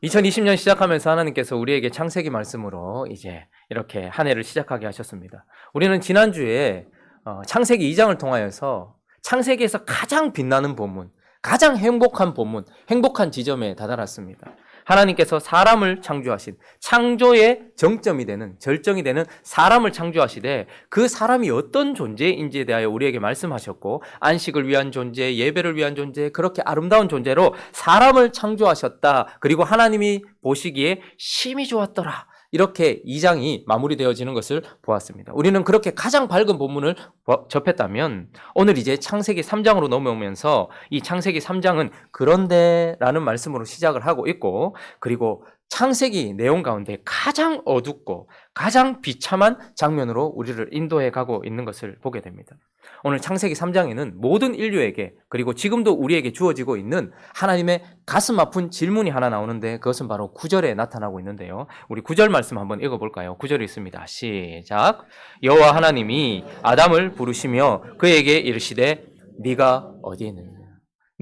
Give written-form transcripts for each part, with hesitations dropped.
2020년 시작하면서 하나님께서 우리에게 창세기 말씀으로 이제 이렇게 한 해를 시작하게 하셨습니다. 우리는 지난주에 창세기 2장을 통하여서 창세기에서 가장 빛나는 본문, 가장 행복한 본문, 행복한 지점에 다다랐습니다. 하나님께서 사람을 창조하신 창조의 정점이 되는, 절정이 되는 사람을 창조하시되 그 사람이 어떤 존재인지에 대하여 우리에게 말씀하셨고, 안식을 위한 존재, 예배를 위한 존재, 그렇게 아름다운 존재로 사람을 창조하셨다. 그리고 하나님이 보시기에 심히 좋았더라. 이렇게 2장이 마무리되어지는 것을 보았습니다. 우리는 그렇게 가장 밝은 본문을 접했다면 오늘 이제 창세기 3장으로 넘어오면서 이 창세기 3장은 그런데라는 말씀으로 시작을 하고 있고, 그리고 창세기 내용 가운데 가장 어둡고 가장 비참한 장면으로 우리를 인도해 가고 있는 것을 보게 됩니다. 오늘 창세기 3장에는 모든 인류에게, 그리고 지금도 우리에게 주어지고 있는 하나님의 가슴 아픈 질문이 하나 나오는데, 그것은 바로 9절에 나타나고 있는데요. 우리 9절 말씀 한번 읽어볼까요? 9절이 있습니다. 시작. 여호와 하나님이 아담을 부르시며 그에게 이르시되 네가 어디에 있느냐?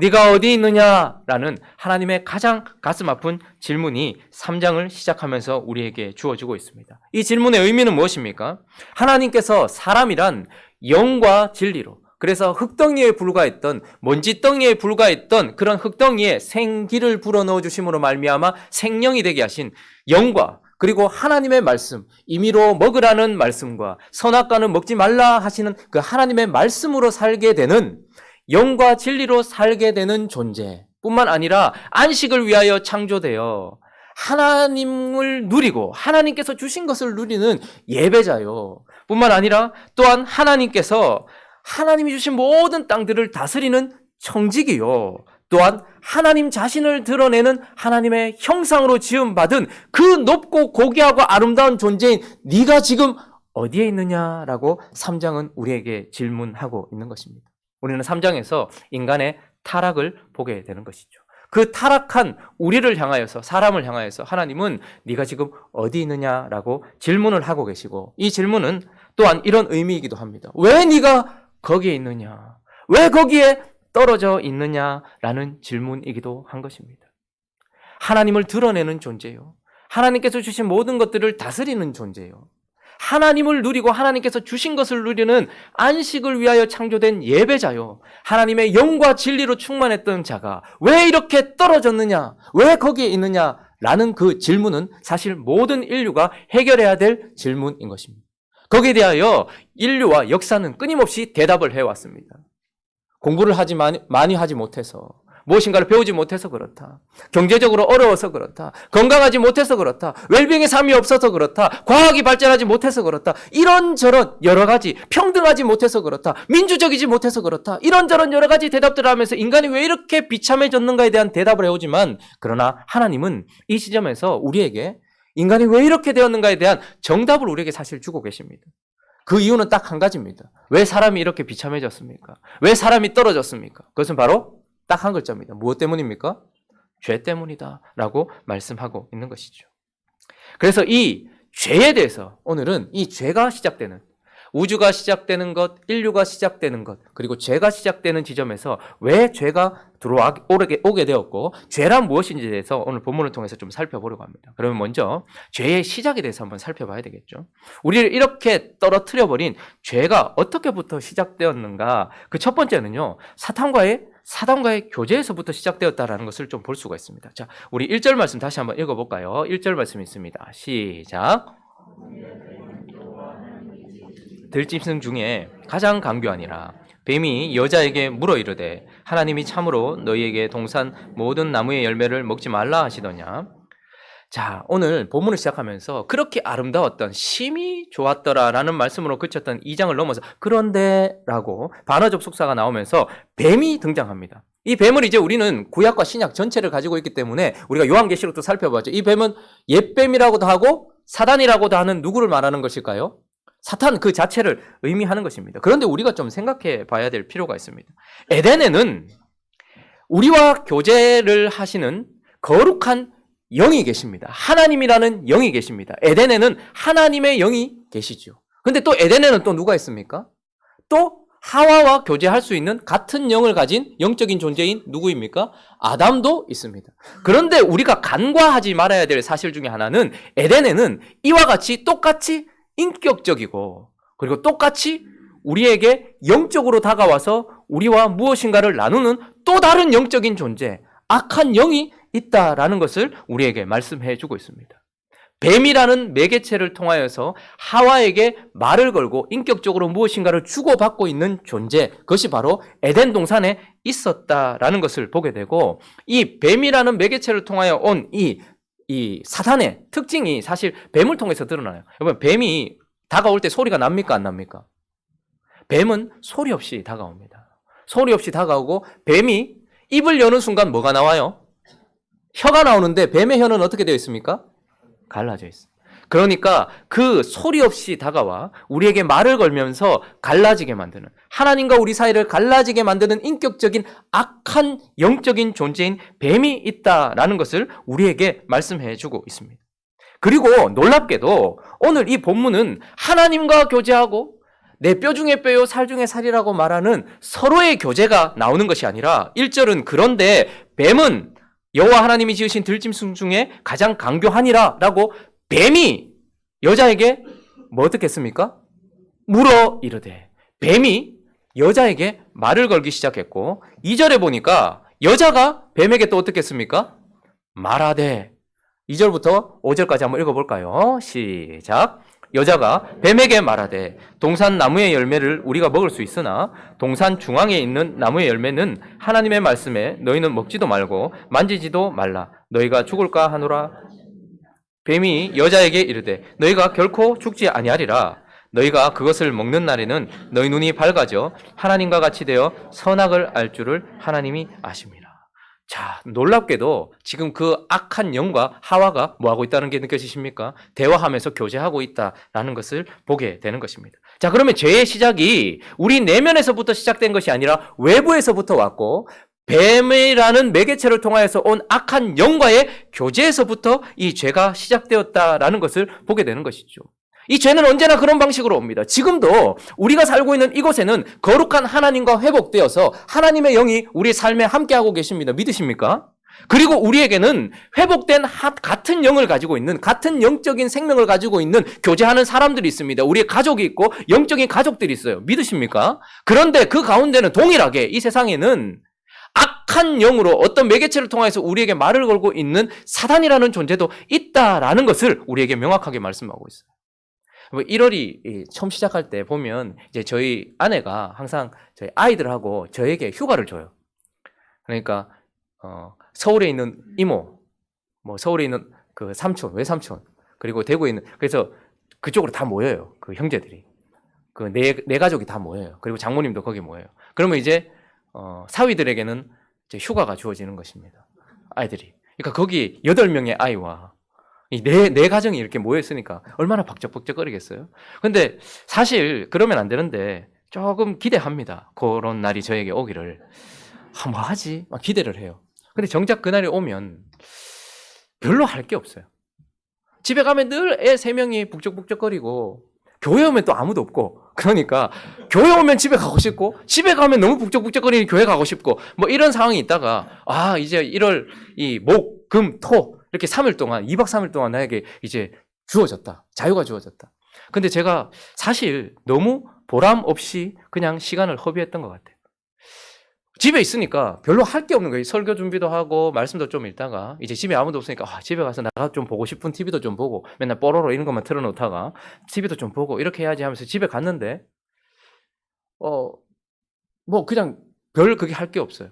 네가 어디 있느냐라는 하나님의 가장 가슴 아픈 질문이 3장을 시작하면서 우리에게 주어지고 있습니다. 이 질문의 의미는 무엇입니까? 하나님께서 사람이란 영과 진리로, 그래서 흙덩이에 불과했던, 먼지덩이에 불과했던 그런 흙덩이에 생기를 불어넣어 주심으로 말미암아 생명이 되게 하신 영과, 그리고 하나님의 말씀, 임의로 먹으라는 말씀과 선악과는 먹지 말라 하시는 그 하나님의 말씀으로 살게 되는, 영과 진리로 살게 되는 존재 뿐만 아니라 안식을 위하여 창조되어 하나님을 누리고 하나님께서 주신 것을 누리는 예배자요 뿐만 아니라 또한 하나님께서 하나님이 주신 모든 땅들을 다스리는 청지기요, 또한 하나님 자신을 드러내는 하나님의 형상으로 지음받은 그 높고 고귀하고 아름다운 존재인 네가 지금 어디에 있느냐라고 3장은 우리에게 질문하고 있는 것입니다. 우리는 3장에서 인간의 타락을 보게 되는 것이죠. 그 타락한 우리를 향하여서, 사람을 향하여서 하나님은 네가 지금 어디 있느냐라고 질문을 하고 계시고, 이 질문은 또한 이런 의미이기도 합니다. 왜 네가 거기에 있느냐? 왜 거기에 떨어져 있느냐라는 질문이기도 한 것입니다. 하나님을 드러내는 존재요, 하나님께서 주신 모든 것들을 다스리는 존재요, 하나님을 누리고 하나님께서 주신 것을 누리는 안식을 위하여 창조된 예배자요, 하나님의 영과 진리로 충만했던 자가 왜 이렇게 떨어졌느냐, 왜 거기에 있느냐라는 그 질문은 사실 모든 인류가 해결해야 될 질문인 것입니다. 거기에 대하여 인류와 역사는 끊임없이 대답을 해왔습니다. 공부를 많이 하지 못해서, 무엇인가를 배우지 못해서 그렇다, 경제적으로 어려워서 그렇다, 건강하지 못해서 그렇다, 웰빙의 삶이 없어서 그렇다, 과학이 발전하지 못해서 그렇다, 이런저런 여러 가지, 평등하지 못해서 그렇다, 민주적이지 못해서 그렇다, 이런저런 여러 가지 대답들을 하면서 인간이 왜 이렇게 비참해졌는가에 대한 대답을 해오지만, 그러나 하나님은 이 시점에서 우리에게 인간이 왜 이렇게 되었는가에 대한 정답을 우리에게 사실 주고 계십니다. 그 이유는 딱 한 가지입니다. 왜 사람이 이렇게 비참해졌습니까? 왜 사람이 떨어졌습니까? 그것은 바로 딱 한 글자입니다. 무엇 때문입니까? 죄 때문이다 라고 말씀하고 있는 것이죠. 그래서 이 죄에 대해서 오늘은 이 죄가 시작되는, 우주가 시작되는 것, 인류가 시작되는 것, 그리고 죄가 시작되는 지점에서 왜 죄가 오게 되었고 죄란 무엇인지에 대해서 오늘 본문을 통해서 좀 살펴보려고 합니다. 그러면 먼저 죄의 시작에 대해서 한번 살펴봐야 되겠죠. 우리를 이렇게 떨어뜨려버린 죄가 어떻게부터 시작되었는가? 그 첫 번째는요, 사단과의 교제에서부터 시작되었다라는 것을 좀 볼 수가 있습니다. 자, 우리 1절 말씀 다시 한번 읽어볼까요? 1절 말씀이 있습니다. 시작. 들짐승 중에 가장 강교하니라. 뱀이 여자에게 물어 이르되 하나님이 참으로 너희에게 동산 모든 나무의 열매를 먹지 말라 하시더냐. 자, 오늘 본문을 시작하면서 그렇게 아름다웠던, 심히 좋았더라라는 말씀으로 그쳤던 2장을 넘어서 그런데라고 반어 접속사가 나오면서 뱀이 등장합니다. 이 뱀을 이제 우리는 구약과 신약 전체를 가지고 있기 때문에 우리가 요한계시록도 살펴봤죠. 이 뱀은 옛뱀이라고도 하고 사단이라고도 하는 누구를 말하는 것일까요? 사탄 그 자체를 의미하는 것입니다. 그런데 우리가 좀 생각해 봐야 될 필요가 있습니다. 에덴에는 우리와 교제를 하시는 거룩한 영이 계십니다. 하나님이라는 영이 계십니다. 에덴에는 하나님의 영이 계시죠. 근데 또 에덴에는 또 누가 있습니까? 또 하와와 교제할 수 있는 같은 영을 가진 영적인 존재인 누구입니까? 아담도 있습니다. 그런데 우리가 간과하지 말아야 될 사실 중에 하나는 에덴에는 이와 같이 똑같이 인격적이고 그리고 똑같이 우리에게 영적으로 다가와서 우리와 무엇인가를 나누는 또 다른 영적인 존재, 악한 영이 있다라는 것을 우리에게 말씀해 주고 있습니다. 뱀이라는 매개체를 통하여서 하와에게 말을 걸고 인격적으로 무엇인가를 주고받고 있는 존재, 그것이 바로 에덴 동산에 있었다라는 것을 보게 되고, 이 뱀이라는 매개체를 통하여 온 이 사단의 특징이 사실 뱀을 통해서 드러나요. 여러분, 뱀이 다가올 때 소리가 납니까? 안 납니까? 뱀은 소리 없이 다가옵니다. 소리 없이 다가오고, 뱀이 입을 여는 순간 뭐가 나와요? 혀가 나오는데 뱀의 혀는 어떻게 되어 있습니까? 갈라져 있어요. 그러니까 그 소리 없이 다가와 우리에게 말을 걸면서 갈라지게 만드는, 하나님과 우리 사이를 갈라지게 만드는 인격적인 악한 영적인 존재인 뱀이 있다라는 것을 우리에게 말씀해 주고 있습니다. 그리고 놀랍게도 오늘 이 본문은 하나님과 교제하고 내 뼈 중에 뼈요 살 중에 살이라고 말하는 서로의 교제가 나오는 것이 아니라 1절은 그런데 뱀은 여호와 하나님이 지으신 들짐승 중에 가장 강교하니라 라고 뱀이 여자에게 뭐 어떻게 했습니까? 물어 이르되, 뱀이 여자에게 말을 걸기 시작했고 2절에 보니까 여자가 뱀에게 또 어떻게 했습니까? 말하되, 2절부터 5절까지 한번 읽어볼까요? 시작. 여자가 뱀에게 말하되, 동산 나무의 열매를 우리가 먹을 수 있으나 동산 중앙에 있는 나무의 열매는 하나님의 말씀에 너희는 먹지도 말고 만지지도 말라. 너희가 죽을까 하노라. 뱀이 여자에게 이르되, 너희가 결코 죽지 아니하리라. 너희가 그것을 먹는 날에는 너희 눈이 밝아져 하나님과 같이 되어 선악을 알 줄을 하나님이 아십니다. 자, 놀랍게도 지금 그 악한 영과 하와가 뭐하고 있다는 게 느껴지십니까? 대화하면서 교제하고 있다라는 것을 보게 되는 것입니다. 자, 그러면 죄의 시작이 우리 내면에서부터 시작된 것이 아니라 외부에서부터 왔고, 뱀이라는 매개체를 통하여서 온 악한 영과의 교제에서부터 이 죄가 시작되었다라는 것을 보게 되는 것이죠. 이 죄는 언제나 그런 방식으로 옵니다. 지금도 우리가 살고 있는 이곳에는 거룩한 하나님과 회복되어서 하나님의 영이 우리 삶에 함께하고 계십니다. 믿으십니까? 그리고 우리에게는 회복된 같은 영을 가지고 있는, 같은 영적인 생명을 가지고 있는 교제하는 사람들이 있습니다. 우리의 가족이 있고 영적인 가족들이 있어요. 믿으십니까? 그런데 그 가운데는 동일하게 이 세상에는 악한 영으로 어떤 매개체를 통해서 우리에게 말을 걸고 있는 사단이라는 존재도 있다라는 것을 우리에게 명확하게 말씀하고 있어요. 1월이 처음 시작할 때 보면 이제 저희 아내가 항상 저희 아이들하고 저에게 휴가를 줘요. 그러니까 서울에 있는 이모, 뭐 서울에 있는 그 삼촌, 외삼촌, 그리고 대구에 있는, 그래서 그쪽으로 다 모여요. 그 형제들이, 그 내 가족이 다 모여요. 그리고 장모님도 거기 모여요. 그러면 이제 사위들에게는 이제 휴가가 주어지는 것입니다. 아이들이. 그러니까 거기 8명의 아이와 내 가정이 이렇게 모여있으니까 얼마나 박적박적거리겠어요? 근데 사실 그러면 안 되는데 조금 기대합니다. 그런 날이 저에게 오기를. 뭐 하지? 막 기대를 해요. 근데 정작 그날이 오면 별로 할 게 없어요. 집에 가면 늘 애 3명이 북적북적거리고, 교회 오면 또 아무도 없고, 그러니까 교회 오면 집에 가고 싶고, 집에 가면 너무 북적북적거리니 교회 가고 싶고, 뭐 이런 상황이 있다가, 이제 1월 목, 금, 토 이렇게 3일 동안, 2박 3일 동안 나에게 이제 주어졌다. 자유가 주어졌다. 근데 제가 사실 너무 보람 없이 그냥 시간을 허비했던 것 같아요. 집에 있으니까 별로 할 게 없는 거예요. 설교 준비도 하고 말씀도 좀 읽다가 이제 집에 아무도 없으니까 집에 가서 나가 좀 보고 싶은 TV도 좀 보고, 맨날 뽀로로 이런 것만 틀어놓다가 TV도 좀 보고 이렇게 해야지 하면서 집에 갔는데 뭐 그냥 별 그게 할 게 없어요.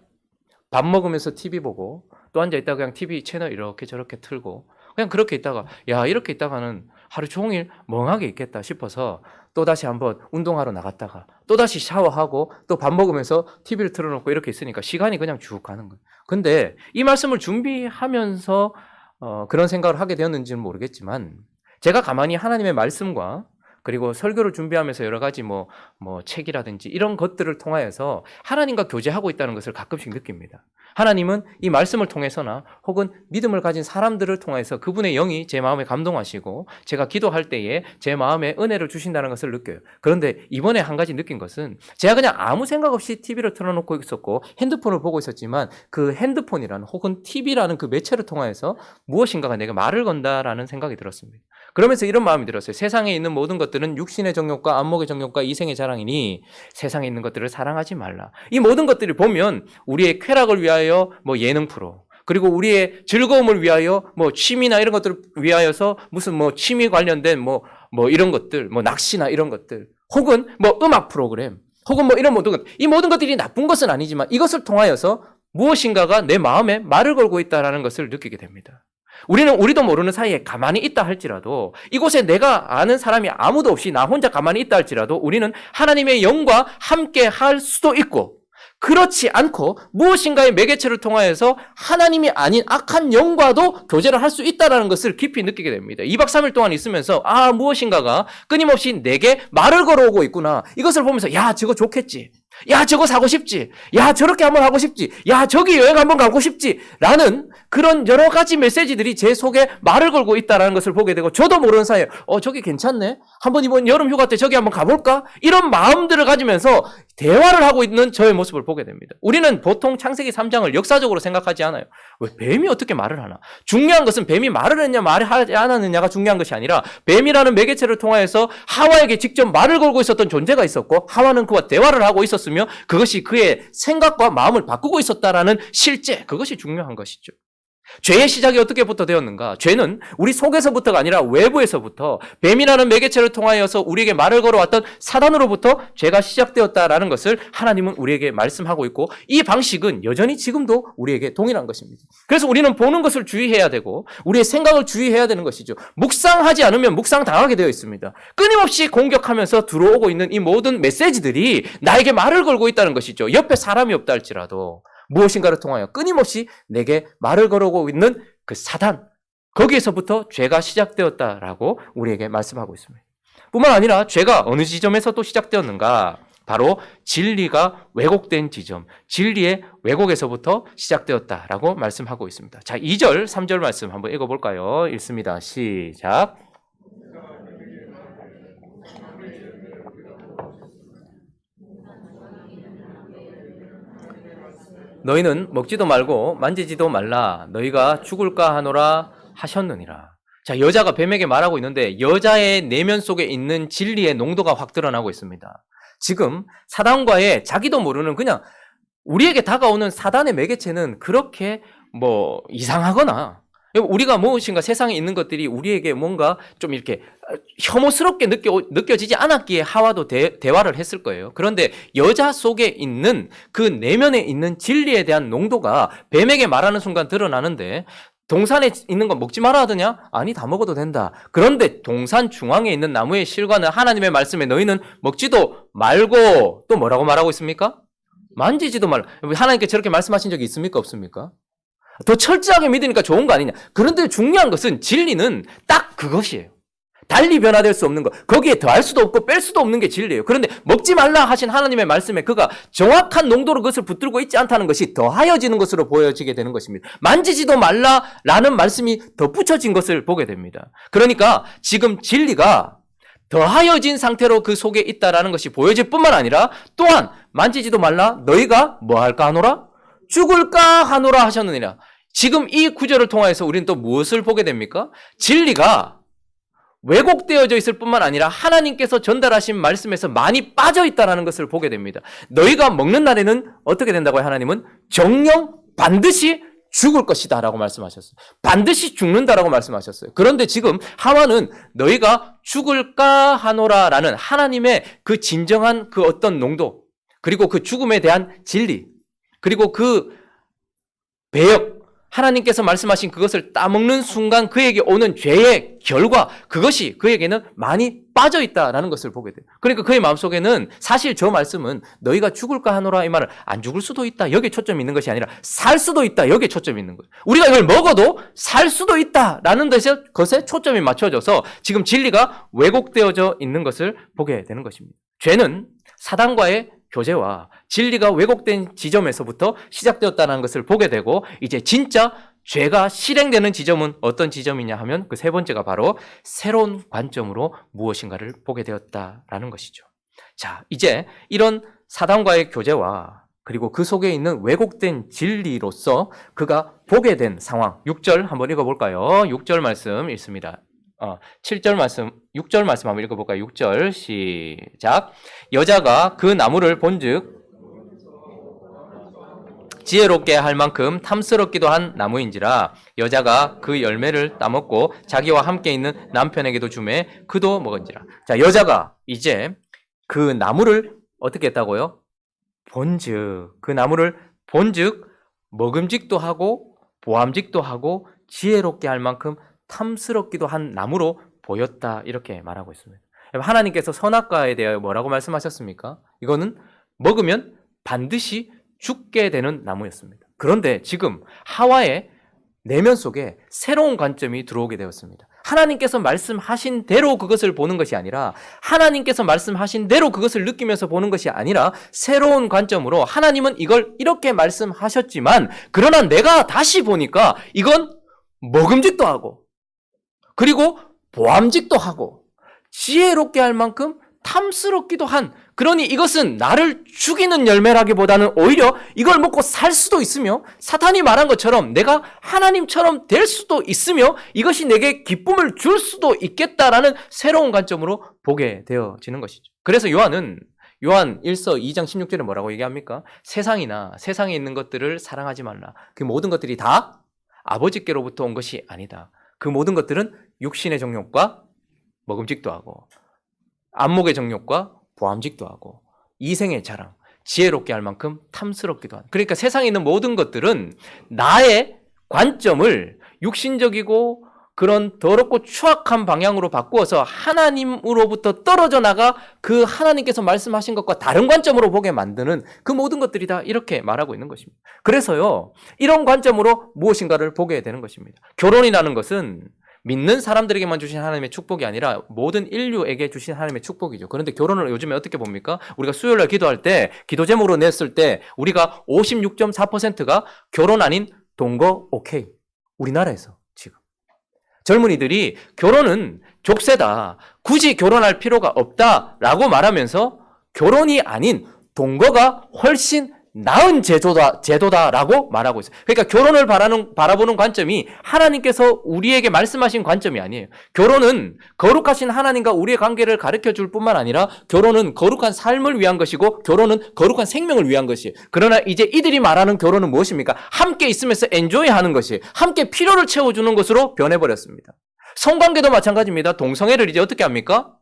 밥 먹으면서 TV 보고 또 앉아있다가 그냥 TV 채널 이렇게 저렇게 틀고 그냥 그렇게 있다가, 이렇게 있다가는 하루 종일 멍하게 있겠다 싶어서 또다시 한번 운동하러 나갔다가 또다시 샤워하고 또 밥 먹으면서 TV를 틀어놓고 이렇게 있으니까 시간이 그냥 쭉 가는 거예요. 근데 이 말씀을 준비하면서 그런 생각을 하게 되었는지는 모르겠지만, 제가 가만히 하나님의 말씀과 그리고 설교를 준비하면서 여러 가지 뭐 책이라든지 이런 것들을 통하여서 하나님과 교제하고 있다는 것을 가끔씩 느낍니다. 하나님은 이 말씀을 통해서나 혹은 믿음을 가진 사람들을 통해서 그분의 영이 제 마음에 감동하시고 제가 기도할 때에 제 마음에 은혜를 주신다는 것을 느껴요. 그런데 이번에 한 가지 느낀 것은 제가 그냥 아무 생각 없이 TV를 틀어놓고 있었고 핸드폰을 보고 있었지만 그 핸드폰이라는 혹은 TV라는 그 매체를 통하여서 무엇인가가 내게 말을 건다라는 생각이 들었습니다. 그러면서 이런 마음이 들었어요. 세상에 있는 모든 것들은 육신의 정욕과 안목의 정욕과 이생의 자랑이니 세상에 있는 것들을 사랑하지 말라. 이 모든 것들을 보면 우리의 쾌락을 위하여 뭐 예능 프로, 그리고 우리의 즐거움을 위하여 뭐 취미나 이런 것들을 위하여서 무슨 뭐 취미 관련된 뭐 이런 것들, 뭐 낚시나 이런 것들, 혹은 뭐 음악 프로그램, 혹은 뭐 이런 모든 것, 이 모든 것들이 나쁜 것은 아니지만 이것을 통하여서 무엇인가가 내 마음에 말을 걸고 있다는 것을 느끼게 됩니다. 우리도 모르는 사이에 가만히 있다 할지라도 이곳에 내가 아는 사람이 아무도 없이 나 혼자 가만히 있다 할지라도 우리는 하나님의 영과 함께 할 수도 있고 그렇지 않고 무엇인가의 매개체를 통하여서 하나님이 아닌 악한 영과도 교제를 할 수 있다는 것을 깊이 느끼게 됩니다. 2박 3일 동안 있으면서 무엇인가가 끊임없이 내게 말을 걸어오고 있구나. 이것을 보면서 야 저거 좋겠지. 야 저거 사고 싶지. 야 저렇게 한번 하고 싶지. 야 저기 여행 한번 가고 싶지. 라는 그런 여러 가지 메시지들이 제 속에 말을 걸고 있다는 것을 보게 되고 저도 모르는 사이에 저기 괜찮네. 한번 이번 여름 휴가 때 저기 한번 가볼까? 이런 마음들을 가지면서 대화를 하고 있는 저의 모습을 보게 됩니다. 우리는 보통 창세기 3장을 역사적으로 생각하지 않아요. 왜 뱀이 어떻게 말을 하나? 중요한 것은 뱀이 말을 했냐 말을 하지 않았느냐가 중요한 것이 아니라 뱀이라는 매개체를 통해서 하와에게 직접 말을 걸고 있었던 존재가 있었고 하와는 그와 대화를 하고 있었으며 그것이 그의 생각과 마음을 바꾸고 있었다라는 실제, 그것이 중요한 것이죠. 죄의 시작이 어떻게부터 되었는가? 죄는 우리 속에서부터가 아니라 외부에서부터 뱀이라는 매개체를 통하여서 우리에게 말을 걸어왔던 사단으로부터 죄가 시작되었다라는 것을 하나님은 우리에게 말씀하고 있고 이 방식은 여전히 지금도 우리에게 동일한 것입니다. 그래서 우리는 보는 것을 주의해야 되고 우리의 생각을 주의해야 되는 것이죠. 묵상하지 않으면 묵상당하게 되어 있습니다. 끊임없이 공격하면서 들어오고 있는 이 모든 메시지들이 나에게 말을 걸고 있다는 것이죠. 옆에 사람이 없다 할지라도 무엇인가를 통하여 끊임없이 내게 말을 걸어오고 있는 그 사단, 거기에서부터 죄가 시작되었다라고 우리에게 말씀하고 있습니다. 뿐만 아니라 죄가 어느 지점에서 또 시작되었는가? 바로 진리가 왜곡된 지점, 진리의 왜곡에서부터 시작되었다라고 말씀하고 있습니다. 자, 2절, 3절 말씀 한번 읽어볼까요? 읽습니다. 시작. 너희는 먹지도 말고 만지지도 말라. 너희가 죽을까 하노라 하셨느니라. 자, 여자가 뱀에게 말하고 있는데 여자의 내면 속에 있는 진리의 농도가 확 드러나고 있습니다. 지금 사단과의 자기도 모르는 그냥 우리에게 다가오는 사단의 매개체는 그렇게 이상하거나 우리가 무엇인가 세상에 있는 것들이 우리에게 뭔가 좀 이렇게 혐오스럽게 느껴지지 않았기에 하와도 대화를 했을 거예요. 그런데 여자 속에 있는 그 내면에 있는 진리에 대한 농도가 뱀에게 말하는 순간 드러나는데 동산에 있는 거 먹지 말아 하더냐? 아니, 다 먹어도 된다. 그런데 동산 중앙에 있는 나무의 실과는 하나님의 말씀에 너희는 먹지도 말고 또 뭐라고 말하고 있습니까? 만지지도 말라. 하나님께 저렇게 말씀하신 적이 있습니까? 없습니까? 더 철저하게 믿으니까 좋은 거 아니냐. 그런데 중요한 것은 진리는 딱 그것이에요. 달리 변화될 수 없는 것. 거기에 더할 수도 없고 뺄 수도 없는 게 진리예요. 그런데 먹지 말라 하신 하나님의 말씀에 그가 정확한 농도로 그것을 붙들고 있지 않다는 것이 더하여지는 것으로 보여지게 되는 것입니다. 만지지도 말라라는 말씀이 덧붙여진 것을 보게 됩니다. 그러니까 지금 진리가 더하여진 상태로 그 속에 있다라는 것이 보여질 뿐만 아니라 또한 만지지도 말라 너희가 뭐 할까 하노라? 죽을까 하노라 하셨느니라. 지금 이 구절을 통해서 우리는 또 무엇을 보게 됩니까? 진리가 왜곡되어져 있을 뿐만 아니라 하나님께서 전달하신 말씀에서 많이 빠져 있다는 것을 보게 됩니다. 너희가 먹는 날에는 어떻게 된다고요? 하나님은 정령 반드시 죽을 것이다 라고 말씀하셨어요. 반드시 죽는다라고 말씀하셨어요. 그런데 지금 하와는 너희가 죽을까 하노라 라는 하나님의 그 진정한 그 어떤 농도 그리고 그 죽음에 대한 진리 그리고 그 배역, 하나님께서 말씀하신 그것을 따먹는 순간 그에게 오는 죄의 결과, 그것이 그에게는 많이 빠져 있다라는 것을 보게 돼요. 그러니까 그의 마음속에는 사실 저 말씀은 너희가 죽을까 하노라 이 말은 안 죽을 수도 있다 여기에 초점이 있는 것이 아니라 살 수도 있다 여기에 초점이 있는 거예요. 우리가 이걸 먹어도 살 수도 있다라는 것에 초점이 맞춰져서 지금 진리가 왜곡되어져 있는 것을 보게 되는 것입니다. 죄는 사단과의 교제와 진리가 왜곡된 지점에서부터 시작되었다는 것을 보게 되고, 이제 진짜 죄가 실행되는 지점은 어떤 지점이냐 하면 그 세 번째가 바로 새로운 관점으로 무엇인가를 보게 되었다라는 것이죠. 자, 이제 이런 사단과의 교제와 그리고 그 속에 있는 왜곡된 진리로서 그가 보게 된 상황, 6절 한번 읽어볼까요? 6절 말씀 읽습니다. 7절 말씀, 6절 말씀 한번 읽어볼까요? 6절 시작. 여자가 그 나무를 본즉 지혜롭게 할 만큼 탐스럽기도 한 나무인지라 여자가 그 열매를 따먹고 자기와 함께 있는 남편에게도 주매 그도 먹은지라. 자, 여자가 이제 그 나무를 어떻게 했다고요? 본즉, 그 나무를 본즉 먹음직도 하고 보암직도 하고 지혜롭게 할 만큼 탐스럽기도 한 나무로 보였다, 이렇게 말하고 있습니다. 하나님께서 선악과에 대하여 뭐라고 말씀하셨습니까? 이거는 먹으면 반드시 죽게 되는 나무였습니다. 그런데 지금 하와의 내면 속에 새로운 관점이 들어오게 되었습니다. 하나님께서 말씀하신 대로 그것을 보는 것이 아니라, 하나님께서 말씀하신 대로 그것을 느끼면서 보는 것이 아니라 새로운 관점으로 하나님은 이걸 이렇게 말씀하셨지만 그러나 내가 다시 보니까 이건 먹음직도 하고 그리고 보암직도 하고 지혜롭게 할 만큼 탐스럽기도 한, 그러니 이것은 나를 죽이는 열매라기보다는 오히려 이걸 먹고 살 수도 있으며 사탄이 말한 것처럼 내가 하나님처럼 될 수도 있으며 이것이 내게 기쁨을 줄 수도 있겠다라는 새로운 관점으로 보게 되어지는 것이죠. 그래서 요한 1서 2장 16절에 뭐라고 얘기합니까? 세상에 있는 것들을 사랑하지 말라. 그 모든 것들이 다 아버지께로부터 온 것이 아니다. 그 모든 것들은 육신의 정욕과 먹음직도 하고 안목의 정욕과 보암직도 하고 이생의 자랑, 지혜롭게 할 만큼 탐스럽기도 하다. 그러니까 세상에 있는 모든 것들은 나의 관점을 육신적이고 그런 더럽고 추악한 방향으로 바꾸어서 하나님으로부터 떨어져 나가 그 하나님께서 말씀하신 것과 다른 관점으로 보게 만드는 그 모든 것들이 다 이렇게 말하고 있는 것입니다. 그래서요, 이런 관점으로 무엇인가를 보게 되는 것입니다. 결혼이라는 것은 믿는 사람들에게만 주신 하나님의 축복이 아니라 모든 인류에게 주신 하나님의 축복이죠. 그런데 결혼을 요즘에 어떻게 봅니까? 우리가 수요일날 기도할 때, 기도 제목으로 냈을 때 우리가 56.4%가 결혼 아닌 동거 오케이. 우리나라에서 지금 젊은이들이 결혼은 족쇄다, 굳이 결혼할 필요가 없다라고 말하면서 결혼이 아닌 동거가 훨씬 나은 제도다라고 말하고 있어요. 그러니까 결혼을 바라보는 관점이 하나님께서 우리에게 말씀하신 관점이 아니에요. 결혼은 거룩하신 하나님과 우리의 관계를 가르쳐줄 뿐만 아니라 결혼은 거룩한 삶을 위한 것이고 결혼은 거룩한 생명을 위한 것이에요. 그러나 이제 이들이 말하는 결혼은 무엇입니까? 함께 있으면서 엔조이하는 것이, 함께 필요를 채워주는 것으로 변해버렸습니다. 성관계도 마찬가지입니다. 동성애를 이제 어떻게 합니까?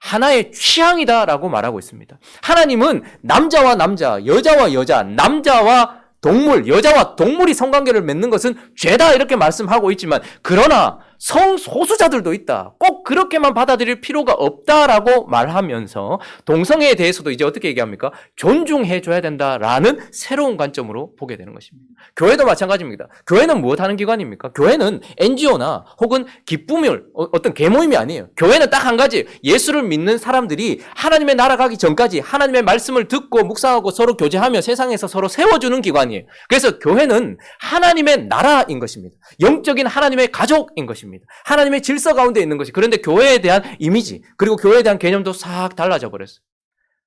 하나의 취향이다라고 말하고 있습니다. 하나님은 남자와 남자, 여자와 여자, 남자와 동물, 여자와 동물이 성관계를 맺는 것은 죄다 이렇게 말씀하고 있지만, 그러나 성소수자들도 있다, 꼭 그렇게만 받아들일 필요가 없다라고 말하면서 동성애에 대해서도 이제 어떻게 얘기합니까? 존중해줘야 된다라는 새로운 관점으로 보게 되는 것입니다. 교회도 마찬가지입니다. 교회는 무엇하는 기관입니까? 교회는 NGO나 혹은 기쁨을 어떤 계모임이 아니에요. 교회는 딱 한 가지, 예수를 믿는 사람들이 하나님의 나라 가기 전까지 하나님의 말씀을 듣고 묵상하고 서로 교제하며 세상에서 서로 세워주는 기관이에요. 그래서 교회는 하나님의 나라인 것입니다. 영적인 하나님의 가족인 것입니다. 하나님의 질서 가운데 있는 것이. 그런데 교회에 대한 이미지 그리고 교회에 대한 개념도 싹 달라져 버렸어요.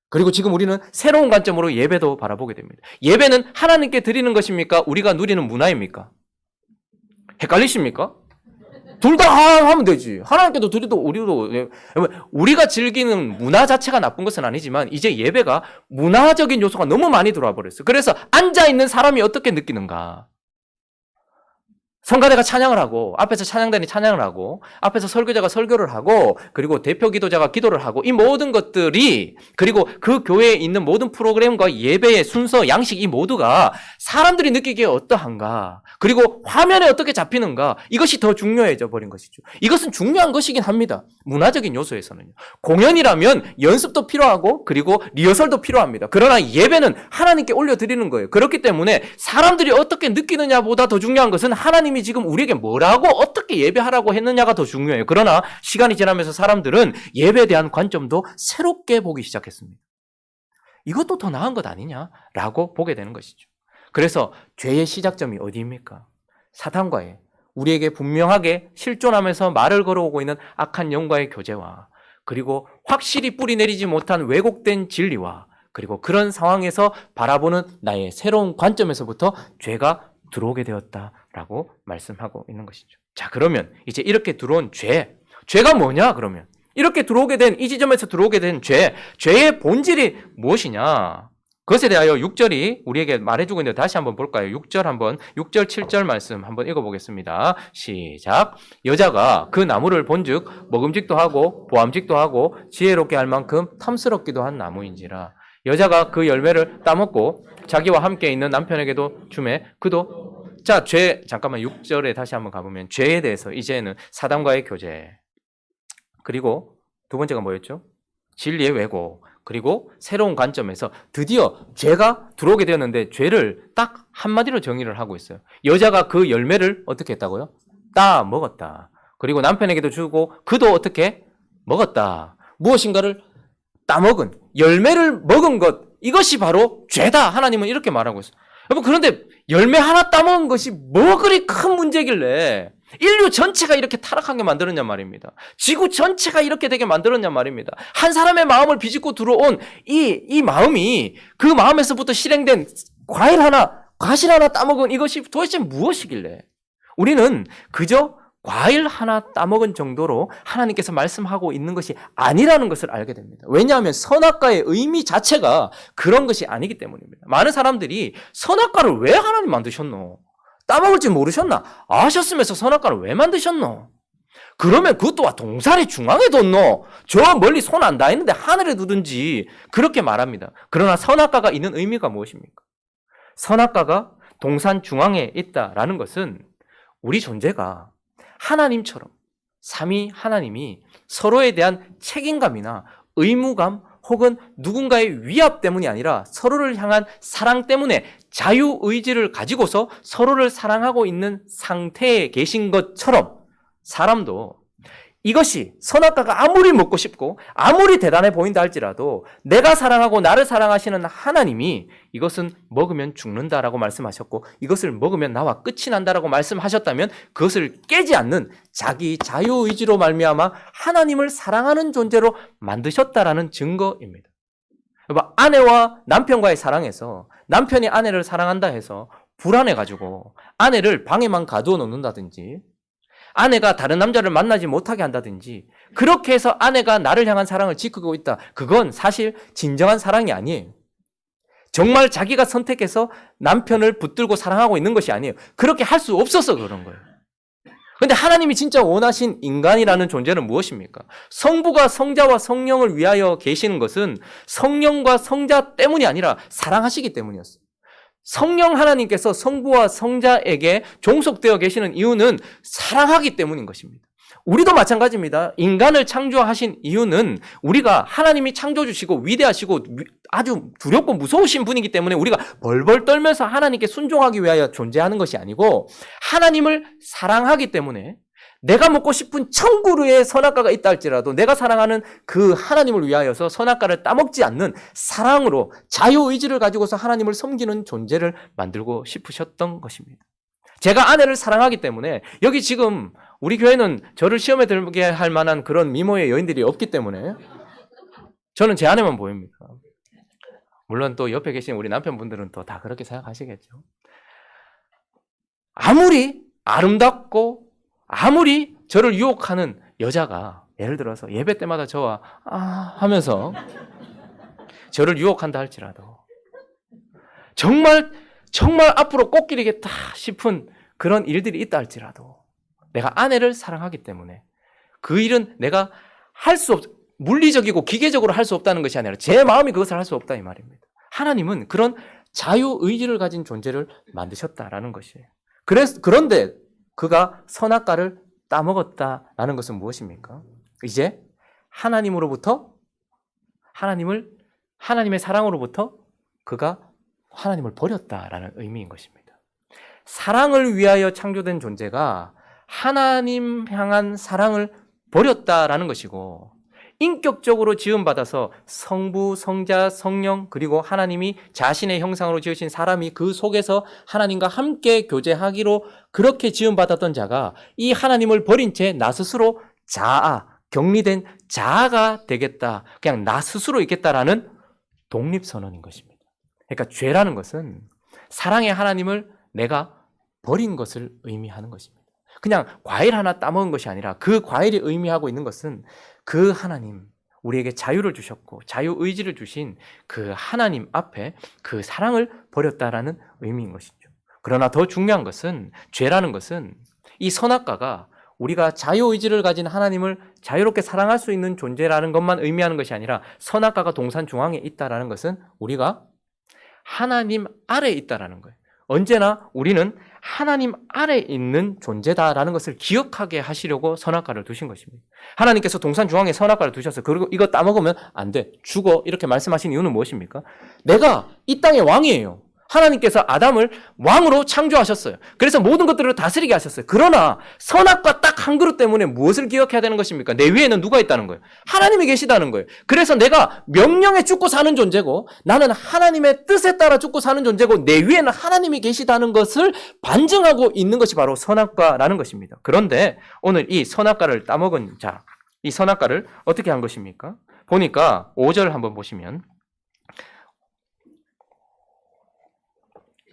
그리고 지금 우리는 새로운 관점으로 예배도 바라보게 됩니다. 예배는 하나님께 드리는 것입니까? 우리가 누리는 문화입니까? 헷갈리십니까? 둘 다 하면 되지. 하나님께도 드리도 우리가 즐기는 문화 자체가 나쁜 것은 아니지만 이제 예배가 문화적인 요소가 너무 많이 들어와 버렸어요. 그래서 앉아있는 사람이 어떻게 느끼는가? 성가대가 찬양을 하고, 앞에서 찬양단이 찬양을 하고, 앞에서 설교자가 설교를 하고, 그리고 대표 기도자가 기도를 하고, 이 모든 것들이, 그리고 그 교회에 있는 모든 프로그램과 예배의 순서, 양식, 이 모두가 사람들이 느끼기에 어떠한가, 그리고 화면에 어떻게 잡히는가, 이것이 더 중요해져 버린 것이죠. 이것은 중요한 것이긴 합니다. 문화적인 요소에서는요. 공연이라면 연습도 필요하고, 그리고 리허설도 필요합니다. 그러나 예배는 하나님께 올려드리는 거예요. 그렇기 때문에 사람들이 어떻게 느끼느냐보다 더 중요한 것은 하나님이 지금 우리에게 뭐라고 어떻게 예배하라고 했느냐가 더 중요해요. 그러나 시간이 지나면서 사람들은 예배에 대한 관점도 새롭게 보기 시작했습니다. 이것도 더 나은 것 아니냐라고 보게 되는 것이죠. 그래서 죄의 시작점이 어디입니까? 사탄과의, 우리에게 분명하게 실존하면서 말을 걸어오고 있는 악한 영과의 교제와, 그리고 확실히 뿌리 내리지 못한 왜곡된 진리와, 그리고 그런 상황에서 바라보는 나의 새로운 관점에서부터 죄가 들어오게 되었다라고 말씀하고 있는 것이죠. 자, 그러면 이제 이렇게 들어온 죄가 뭐냐? 그러면 이렇게 들어오게 된, 이 지점에서 들어오게 된 죄의 본질이 무엇이냐? 그것에 대하여 6절이 우리에게 말해주고 있는데 다시 한번 볼까요? 6절 7절 말씀 한번 읽어보겠습니다. 시작. 여자가 그 나무를 본즉 먹음직도 하고 보암직도 하고 지혜롭게 할 만큼 탐스럽기도 한 나무인지라. 여자가 그 열매를 따먹고 자기와 함께 있는 남편에게도 주매 그도. 자, 잠깐만 6절에 다시 한번 가보면 죄에 대해서 이제는 사단과의 교제, 그리고 두 번째가 뭐였죠? 진리의 왜곡, 그리고 새로운 관점에서 드디어 죄가 들어오게 되었는데 죄를 딱 한마디로 정의를 하고 있어요. 여자가 그 열매를 어떻게 했다고요? 따 먹었다. 그리고 남편에게도 주고 그도 어떻게 먹었다. 무엇인가를 따먹은, 열매를 먹은 것, 이것이 바로 죄다. 하나님은 이렇게 말하고 있어요. 여러분, 그런데 열매 하나 따먹은 것이 뭐 그리 큰 문제길래 인류 전체가 이렇게 타락하게 만들었냐 말입니다. 지구 전체가 이렇게 되게 만들었냐 말입니다. 한 사람의 마음을 비집고 들어온 이 마음이, 그 마음에서부터 실행된 과실 하나 따먹은 이것이 도대체 무엇이길래 우리는 그저 과일 하나 따먹은 정도로 하나님께서 말씀하고 있는 것이 아니라는 것을 알게 됩니다. 왜냐하면 선악과의 의미 자체가 그런 것이 아니기 때문입니다. 많은 사람들이 선악과를 왜 하나님 만드셨노? 따먹을 줄 모르셨나? 아셨으면서 선악과를 왜 만드셨노? 그러면 그것도 동산의 중앙에 뒀노? 저 멀리 손 안 닿았는데 하늘에 두든지, 그렇게 말합니다. 그러나 선악과가 있는 의미가 무엇입니까? 선악과가 동산 중앙에 있다라는 것은 우리 존재가 하나님처럼 삼위 하나님이 서로에 대한 책임감이나 의무감 혹은 누군가의 위압 때문이 아니라 서로를 향한 사랑 때문에 자유의지를 가지고서 서로를 사랑하고 있는 상태에 계신 것처럼, 사람도 이것이 선악과가 아무리 먹고 싶고 아무리 대단해 보인다 할지라도 내가 사랑하고 나를 사랑하시는 하나님이 이것은 먹으면 죽는다라고 말씀하셨고 이것을 먹으면 나와 끝이 난다라고 말씀하셨다면 그것을 깨지 않는 자기 자유의지로 말미암아 하나님을 사랑하는 존재로 만드셨다라는 증거입니다. 아내와 남편과의 사랑에서 남편이 아내를 사랑한다 해서 불안해가지고 아내를 방에만 가두어 놓는다든지, 아내가 다른 남자를 만나지 못하게 한다든지, 그렇게 해서 아내가 나를 향한 사랑을 지키고 있다. 그건 사실 진정한 사랑이 아니에요. 정말 자기가 선택해서 남편을 붙들고 사랑하고 있는 것이 아니에요. 그렇게 할 수 없어서 그런 거예요. 그런데 하나님이 진짜 원하신 인간이라는 존재는 무엇입니까? 성부가 성자와 성령을 위하여 계시는 것은 성령과 성자 때문이 아니라 사랑하시기 때문이었어요. 성령 하나님께서 성부와 성자에게 종속되어 계시는 이유는 사랑하기 때문인 것입니다. 우리도 마찬가지입니다. 인간을 창조하신 이유는 우리가 하나님이 창조주시고 위대하시고 아주 두렵고 무서우신 분이기 때문에 우리가 벌벌 떨면서 하나님께 순종하기 위하여 존재하는 것이 아니고 하나님을 사랑하기 때문에 내가 먹고 싶은 천국의 선악과가 있다 할지라도 내가 사랑하는 그 하나님을 위하여서 선악과를 따먹지 않는 사랑으로 자유의지를 가지고서 하나님을 섬기는 존재를 만들고 싶으셨던 것입니다. 제가 아내를 사랑하기 때문에, 여기 지금 우리 교회는 저를 시험에 들게 할 만한 그런 미모의 여인들이 없기 때문에 저는 제 아내만 보입니다. 물론 또 옆에 계신 우리 남편분들은 또 다 그렇게 생각하시겠죠. 아무리 아름답고 아무리 저를 유혹하는 여자가 예를 들어서 예배 때마다 저와 하면서 저를 유혹한다 할지라도 정말 앞으로 꽃길이겠다 싶은 그런 일들이 있다 할지라도 내가 아내를 사랑하기 때문에 그 일은 내가 물리적이고 기계적으로 할 수 없다는 것이 아니라 제 마음이 그것을 할 수 없다 이 말입니다. 하나님은 그런 자유의지를 가진 존재를 만드셨다라는 것이에요. 그런데 그가 선악과를 따먹었다라는 것은 무엇입니까? 이제 하나님의 사랑으로부터 그가 하나님을 버렸다라는 의미인 것입니다. 사랑을 위하여 창조된 존재가 하나님 향한 사랑을 버렸다라는 것이고, 인격적으로 지음받아서 성부, 성자, 성령, 그리고 하나님이 자신의 형상으로 지으신 사람이 그 속에서 하나님과 함께 교제하기로 그렇게 지음받았던 자가 이 하나님을 버린 채 나 스스로 격리된 자아가 되겠다, 그냥 나 스스로 있겠다라는 독립선언인 것입니다. 그러니까 죄라는 것은 사랑의 하나님을 내가 버린 것을 의미하는 것입니다. 그냥 과일 하나 따먹은 것이 아니라 그 과일이 의미하고 있는 것은 그 하나님, 우리에게 자유를 주셨고 자유의지를 주신 그 하나님 앞에 그 사랑을 버렸다라는 의미인 것이죠. 그러나 더 중요한 것은, 죄라는 것은 이 선악과가 우리가 자유의지를 가진 하나님을 자유롭게 사랑할 수 있는 존재라는 것만 의미하는 것이 아니라, 선악과가 동산 중앙에 있다라는 것은 우리가 하나님 아래에 있다라는 거예요. 언제나 우리는 하나님 아래에 있는 존재다라는 것을 기억하게 하시려고 선악과를 두신 것입니다. 하나님께서 동산 중앙에 선악과를 두셔서 그리고 이거 따먹으면 안 돼, 죽어, 이렇게 말씀하신 이유는 무엇입니까? 내가 이 땅의 왕이에요. 하나님께서 아담을 왕으로 창조하셨어요. 그래서 모든 것들을 다스리게 하셨어요. 그러나 선악과 딱 한 그릇 때문에 무엇을 기억해야 되는 것입니까? 내 위에는 누가 있다는 거예요? 하나님이 계시다는 거예요. 그래서 내가 명령에 죽고 사는 존재고, 나는 하나님의 뜻에 따라 죽고 사는 존재고, 내 위에는 하나님이 계시다는 것을 반증하고 있는 것이 바로 선악과라는 것입니다. 그런데 오늘 이 선악과를 따먹은 자, 이 선악과를 어떻게 한 것입니까? 보니까 5절 한번 보시면,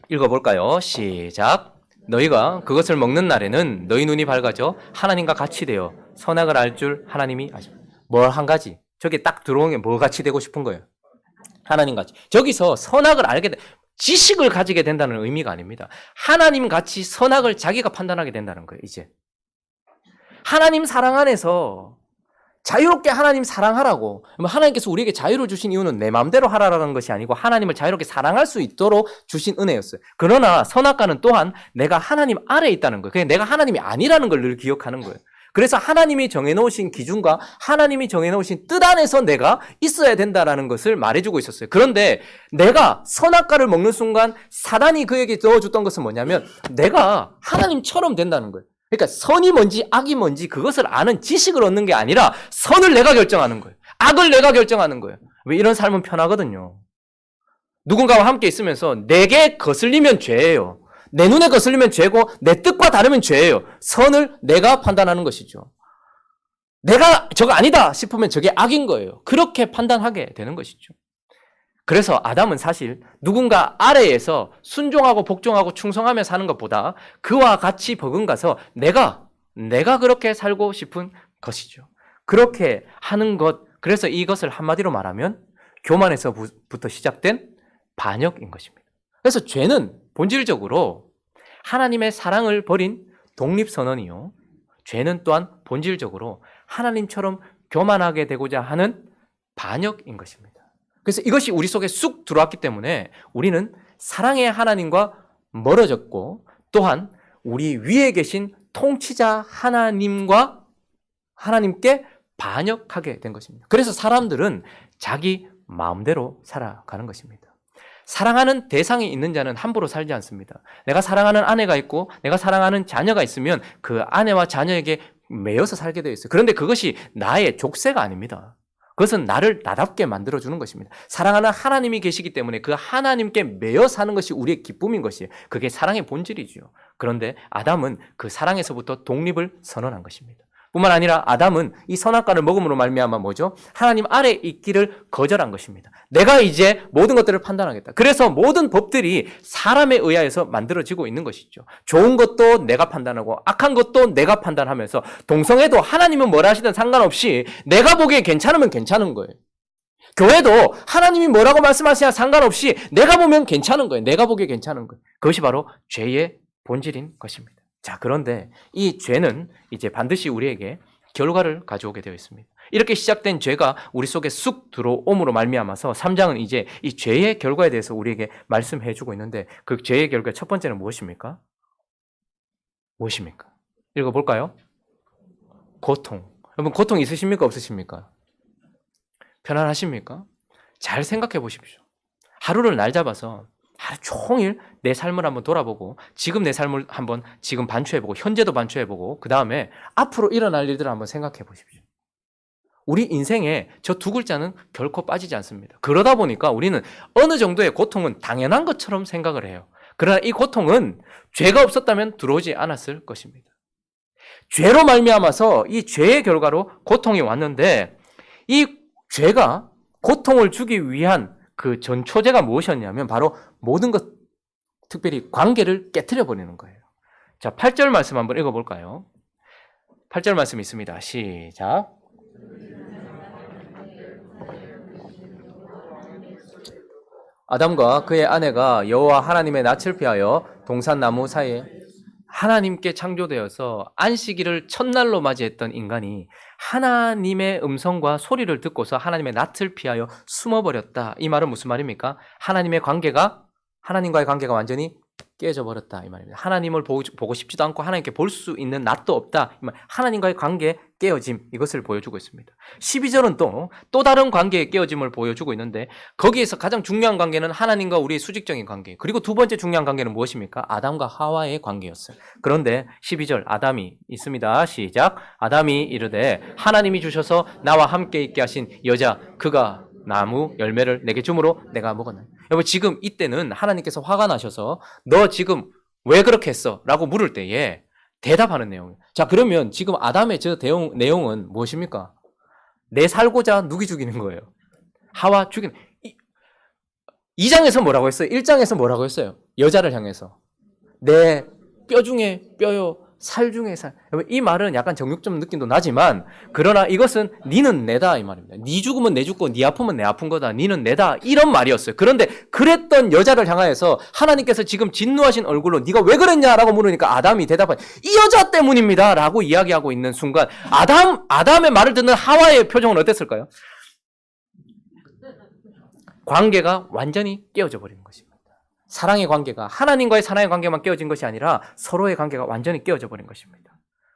읽어볼까요? 시작. 너희가 그것을 먹는 날에는 너희 눈이 밝아져 하나님과 같이 되어 선악을 알 줄 하나님이 아십니다. 뭘 한 가지? 저게 딱 들어온 게 뭐 같이 되고 싶은 거예요? 하나님 같이. 저기서 선악을 지식을 가지게 된다는 의미가 아닙니다. 하나님 같이 선악을 자기가 판단하게 된다는 거예요, 이제. 하나님 사랑 안에서 자유롭게 하나님 사랑하라고. 하나님께서 우리에게 자유를 주신 이유는 내 마음대로 하라라는 것이 아니고 하나님을 자유롭게 사랑할 수 있도록 주신 은혜였어요. 그러나 선악과는 또한 내가 하나님 아래에 있다는 거예요. 그냥 내가 하나님이 아니라는 걸 늘 기억하는 거예요. 그래서 하나님이 정해놓으신 기준과 하나님이 정해놓으신 뜻 안에서 내가 있어야 된다는 것을 말해주고 있었어요. 그런데 내가 선악과를 먹는 순간 사단이 그에게 넣어줬던 것은 뭐냐면, 내가 하나님처럼 된다는 거예요. 그러니까 선이 뭔지 악이 뭔지 그것을 아는 지식을 얻는 게 아니라 선을 내가 결정하는 거예요. 악을 내가 결정하는 거예요. 왜? 이런 삶은 편하거든요. 누군가와 함께 있으면서 내게 거슬리면 죄예요. 내 눈에 거슬리면 죄고 내 뜻과 다르면 죄예요. 선을 내가 판단하는 것이죠. 내가 저거 아니다 싶으면 저게 악인 거예요. 그렇게 판단하게 되는 것이죠. 그래서 아담은 사실 누군가 아래에서 순종하고 복종하고 충성하며 사는 것보다 그와 같이 버금가서 내가 그렇게 살고 싶은 것이죠. 그렇게 하는 것, 그래서 이것을 한마디로 말하면 교만에서부터 시작된 반역인 것입니다. 그래서 죄는 본질적으로 하나님의 사랑을 버린 독립선언이요, 죄는 또한 본질적으로 하나님처럼 교만하게 되고자 하는 반역인 것입니다. 그래서 이것이 우리 속에 쑥 들어왔기 때문에 우리는 사랑의 하나님과 멀어졌고, 또한 우리 위에 계신 통치자 하나님께 반역하게 된 것입니다. 그래서 사람들은 자기 마음대로 살아가는 것입니다. 사랑하는 대상이 있는 자는 함부로 살지 않습니다. 내가 사랑하는 아내가 있고 내가 사랑하는 자녀가 있으면 그 아내와 자녀에게 매여서 살게 되어 있어요. 그런데 그것이 나의 족쇄가 아닙니다. 그것은 나를 나답게 만들어주는 것입니다. 사랑하는 하나님이 계시기 때문에 그 하나님께 매여 사는 것이 우리의 기쁨인 것이에요. 그게 사랑의 본질이죠. 그런데 아담은 그 사랑에서부터 독립을 선언한 것입니다. 뿐만 아니라 아담은 이 선악과를 먹음으로 말미암아 뭐죠? 하나님 아래에 있기를 거절한 것입니다. 내가 이제 모든 것들을 판단하겠다. 그래서 모든 법들이 사람에 의하여서 만들어지고 있는 것이죠. 좋은 것도 내가 판단하고 악한 것도 내가 판단하면서, 동성애도 하나님은 뭐라 하시든 상관없이 내가 보기에 괜찮으면 괜찮은 거예요. 교회도 하나님이 뭐라고 말씀하시냐 상관없이 내가 보면 괜찮은 거예요. 내가 보기에 괜찮은 거예요. 그것이 바로 죄의 본질인 것입니다. 자, 그런데 이 죄는 이제 반드시 우리에게 결과를 가져오게 되어 있습니다. 이렇게 시작된 죄가 우리 속에 쑥 들어옴으로 말미암아서 3장은 이제 이 죄의 결과에 대해서 우리에게 말씀해 주고 있는데 그 죄의 결과 첫 번째는 무엇입니까? 무엇입니까? 읽어볼까요? 고통. 여러분 고통 있으십니까? 없으십니까? 편안하십니까? 잘 생각해 보십시오. 하루를 날 잡아서 하루 종일 내 삶을 한번 돌아보고 지금 내 삶을 한번 지금 반추해보고 현재도 반추해보고 그 다음에 앞으로 일어날 일들을 한번 생각해 보십시오. 우리 인생에 저 두 글자는 결코 빠지지 않습니다. 그러다 보니까 우리는 어느 정도의 고통은 당연한 것처럼 생각을 해요. 그러나 이 고통은 죄가 없었다면 들어오지 않았을 것입니다. 죄로 말미암아서 이 죄의 결과로 고통이 왔는데 이 죄가 고통을 주기 위한 그 전초제가 무엇이었냐면 바로 모든 것, 특별히 관계를 깨트려 버리는 거예요. 자, 8절 말씀 한번 읽어볼까요? 8절 말씀 있습니다. 시작. 아담과 그의 아내가 여호와 하나님의 낯을 피하여 동산나무 사이에 하나님께 창조되어서 안식일을 첫날로 맞이했던 인간이 하나님의 음성과 소리를 듣고서 하나님의 낯을 피하여 숨어버렸다. 이 말은 무슨 말입니까? 하나님과의 관계가 완전히 깨져 버렸다 이 말입니다. 하나님을 보고 싶지도 않고 하나님께 볼 수 있는 낯도 없다. 이 말, 하나님과의 관계 깨어짐 이것을 보여주고 있습니다. 12절은 또 다른 관계의 깨어짐을 보여주고 있는데 거기에서 가장 중요한 관계는 하나님과 우리의 수직적인 관계. 그리고 두 번째 중요한 관계는 무엇입니까? 아담과 하와의 관계였어요. 그런데 12절 아담이 있습니다. 시작. 아담이 이르되 하나님이 주셔서 나와 함께 있게 하신 여자 그가 나무 열매를 내게 주므로 내가 먹었나요? 여러분 지금 이때는 하나님께서 화가 나셔서 너 지금 왜 그렇게 했어? 라고 물을 때에 대답하는 내용이에요. 자 그러면 지금 아담의 저 내용은 무엇입니까? 내 살고자 누구 죽이는 거예요? 하와 죽이는 2장에서 뭐라고 했어요? 1장에서 뭐라고 했어요? 여자를 향해서 내 뼈 중에 뼈요 살 중에 살. 이 말은 약간 정육점 느낌도 나지만 그러나 이것은 니는 내다 이 말입니다. 니 죽으면 내 죽고 니 아프면 내 아픈 거다. 니는 내다 이런 말이었어요. 그런데 그랬던 여자를 향하여서 하나님께서 지금 진노하신 얼굴로 니가 왜 그랬냐라고 물으니까 아담이 대답해 이 여자 때문입니다 라고 이야기하고 있는 순간 아담의 말을 듣는 하와의 표정은 어땠을까요? 관계가 완전히 깨어져 버리는 것입니다. 사랑의 관계가 하나님과의 사랑의 관계만 깨어진 것이 아니라 서로의 관계가 완전히 깨어져 버린 것입니다.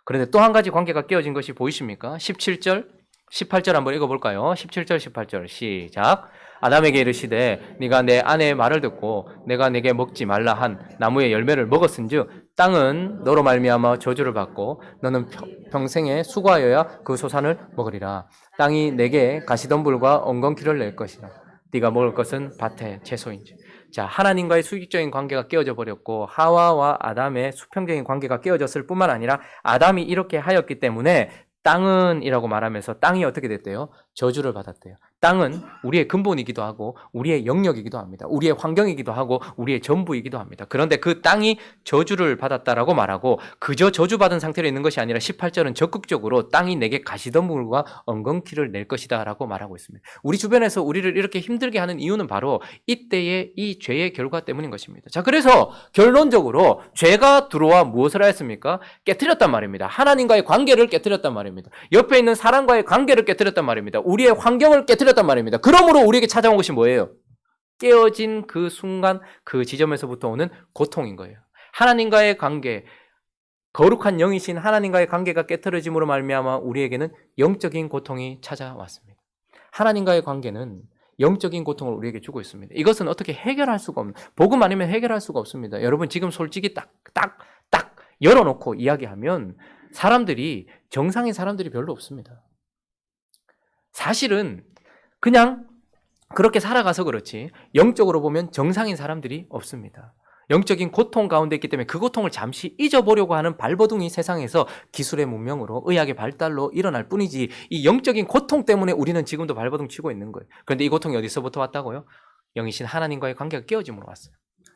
그런데 또 한 가지 관계가 깨어진 것이 보이십니까? 17절, 18절 한번 읽어볼까요? 17절, 18절 시작. 아담에게 이르시되 네가 내 아내의 말을 듣고 내가 내게 먹지 말라 한 나무의 열매를 먹었은즉 땅은 너로 말미암아 저주를 받고 너는 평생에 수고하여야 그 소산을 먹으리라. 땅이 내게 가시덤불과 엉겅퀴를 낼 것이라. 네가 먹을 것은 밭의 채소인지. 자, 하나님과의 수직적인 관계가 깨어져 버렸고 하와와 아담의 수평적인 관계가 깨어졌을 뿐만 아니라 아담이 이렇게 하였기 때문에 땅은 이라고 말하면서 땅이 어떻게 됐대요? 저주를 받았대요. 땅은 우리의 근본이기도 하고 우리의 영역이기도 합니다. 우리의 환경이기도 하고 우리의 전부이기도 합니다. 그런데 그 땅이 저주를 받았다라고 말하고 그저 저주받은 상태로 있는 것이 아니라 18절은 적극적으로 땅이 내게 가시덤불과 엉겅퀴를 낼 것이다 라고 말하고 있습니다. 우리 주변에서 우리를 이렇게 힘들게 하는 이유는 바로 이때의 이 죄의 결과 때문인 것입니다. 자, 그래서 결론적으로 죄가 들어와 무엇을 하였습니까? 깨트렸단 말입니다. 하나님과의 관계를 깨트렸단 말입니다. 옆에 있는 사람과의 관계를 깨트렸단 말입니다. 우리의 환경을 깨트렸단 말입니다. 그러므로 우리에게 찾아온 것이 뭐예요? 깨어진 그 순간 그 지점에서부터 오는 고통인 거예요. 하나님과의 관계, 거룩한 영이신 하나님과의 관계가 깨트려짐으로 말미암아 우리에게는 영적인 고통이 찾아왔습니다. 하나님과의 관계는 영적인 고통을 우리에게 주고 있습니다. 이것은 어떻게 해결할 수가 없는, 복음 아니면 해결할 수가 없습니다. 여러분 지금 솔직히 딱 열어놓고 이야기하면 사람들이 정상인 사람들이 별로 없습니다. 사실은 그냥 그렇게 살아가서 그렇지 영적으로 보면 정상인 사람들이 없습니다. 영적인 고통 가운데 있기 때문에 그 고통을 잠시 잊어보려고 하는 발버둥이 세상에서 기술의 문명으로 의학의 발달로 일어날 뿐이지 이 영적인 고통 때문에 우리는 지금도 발버둥 치고 있는 거예요. 그런데 이 고통이 어디서부터 왔다고요? 영이신 하나님과의 관계가 깨어짐으로 왔어요.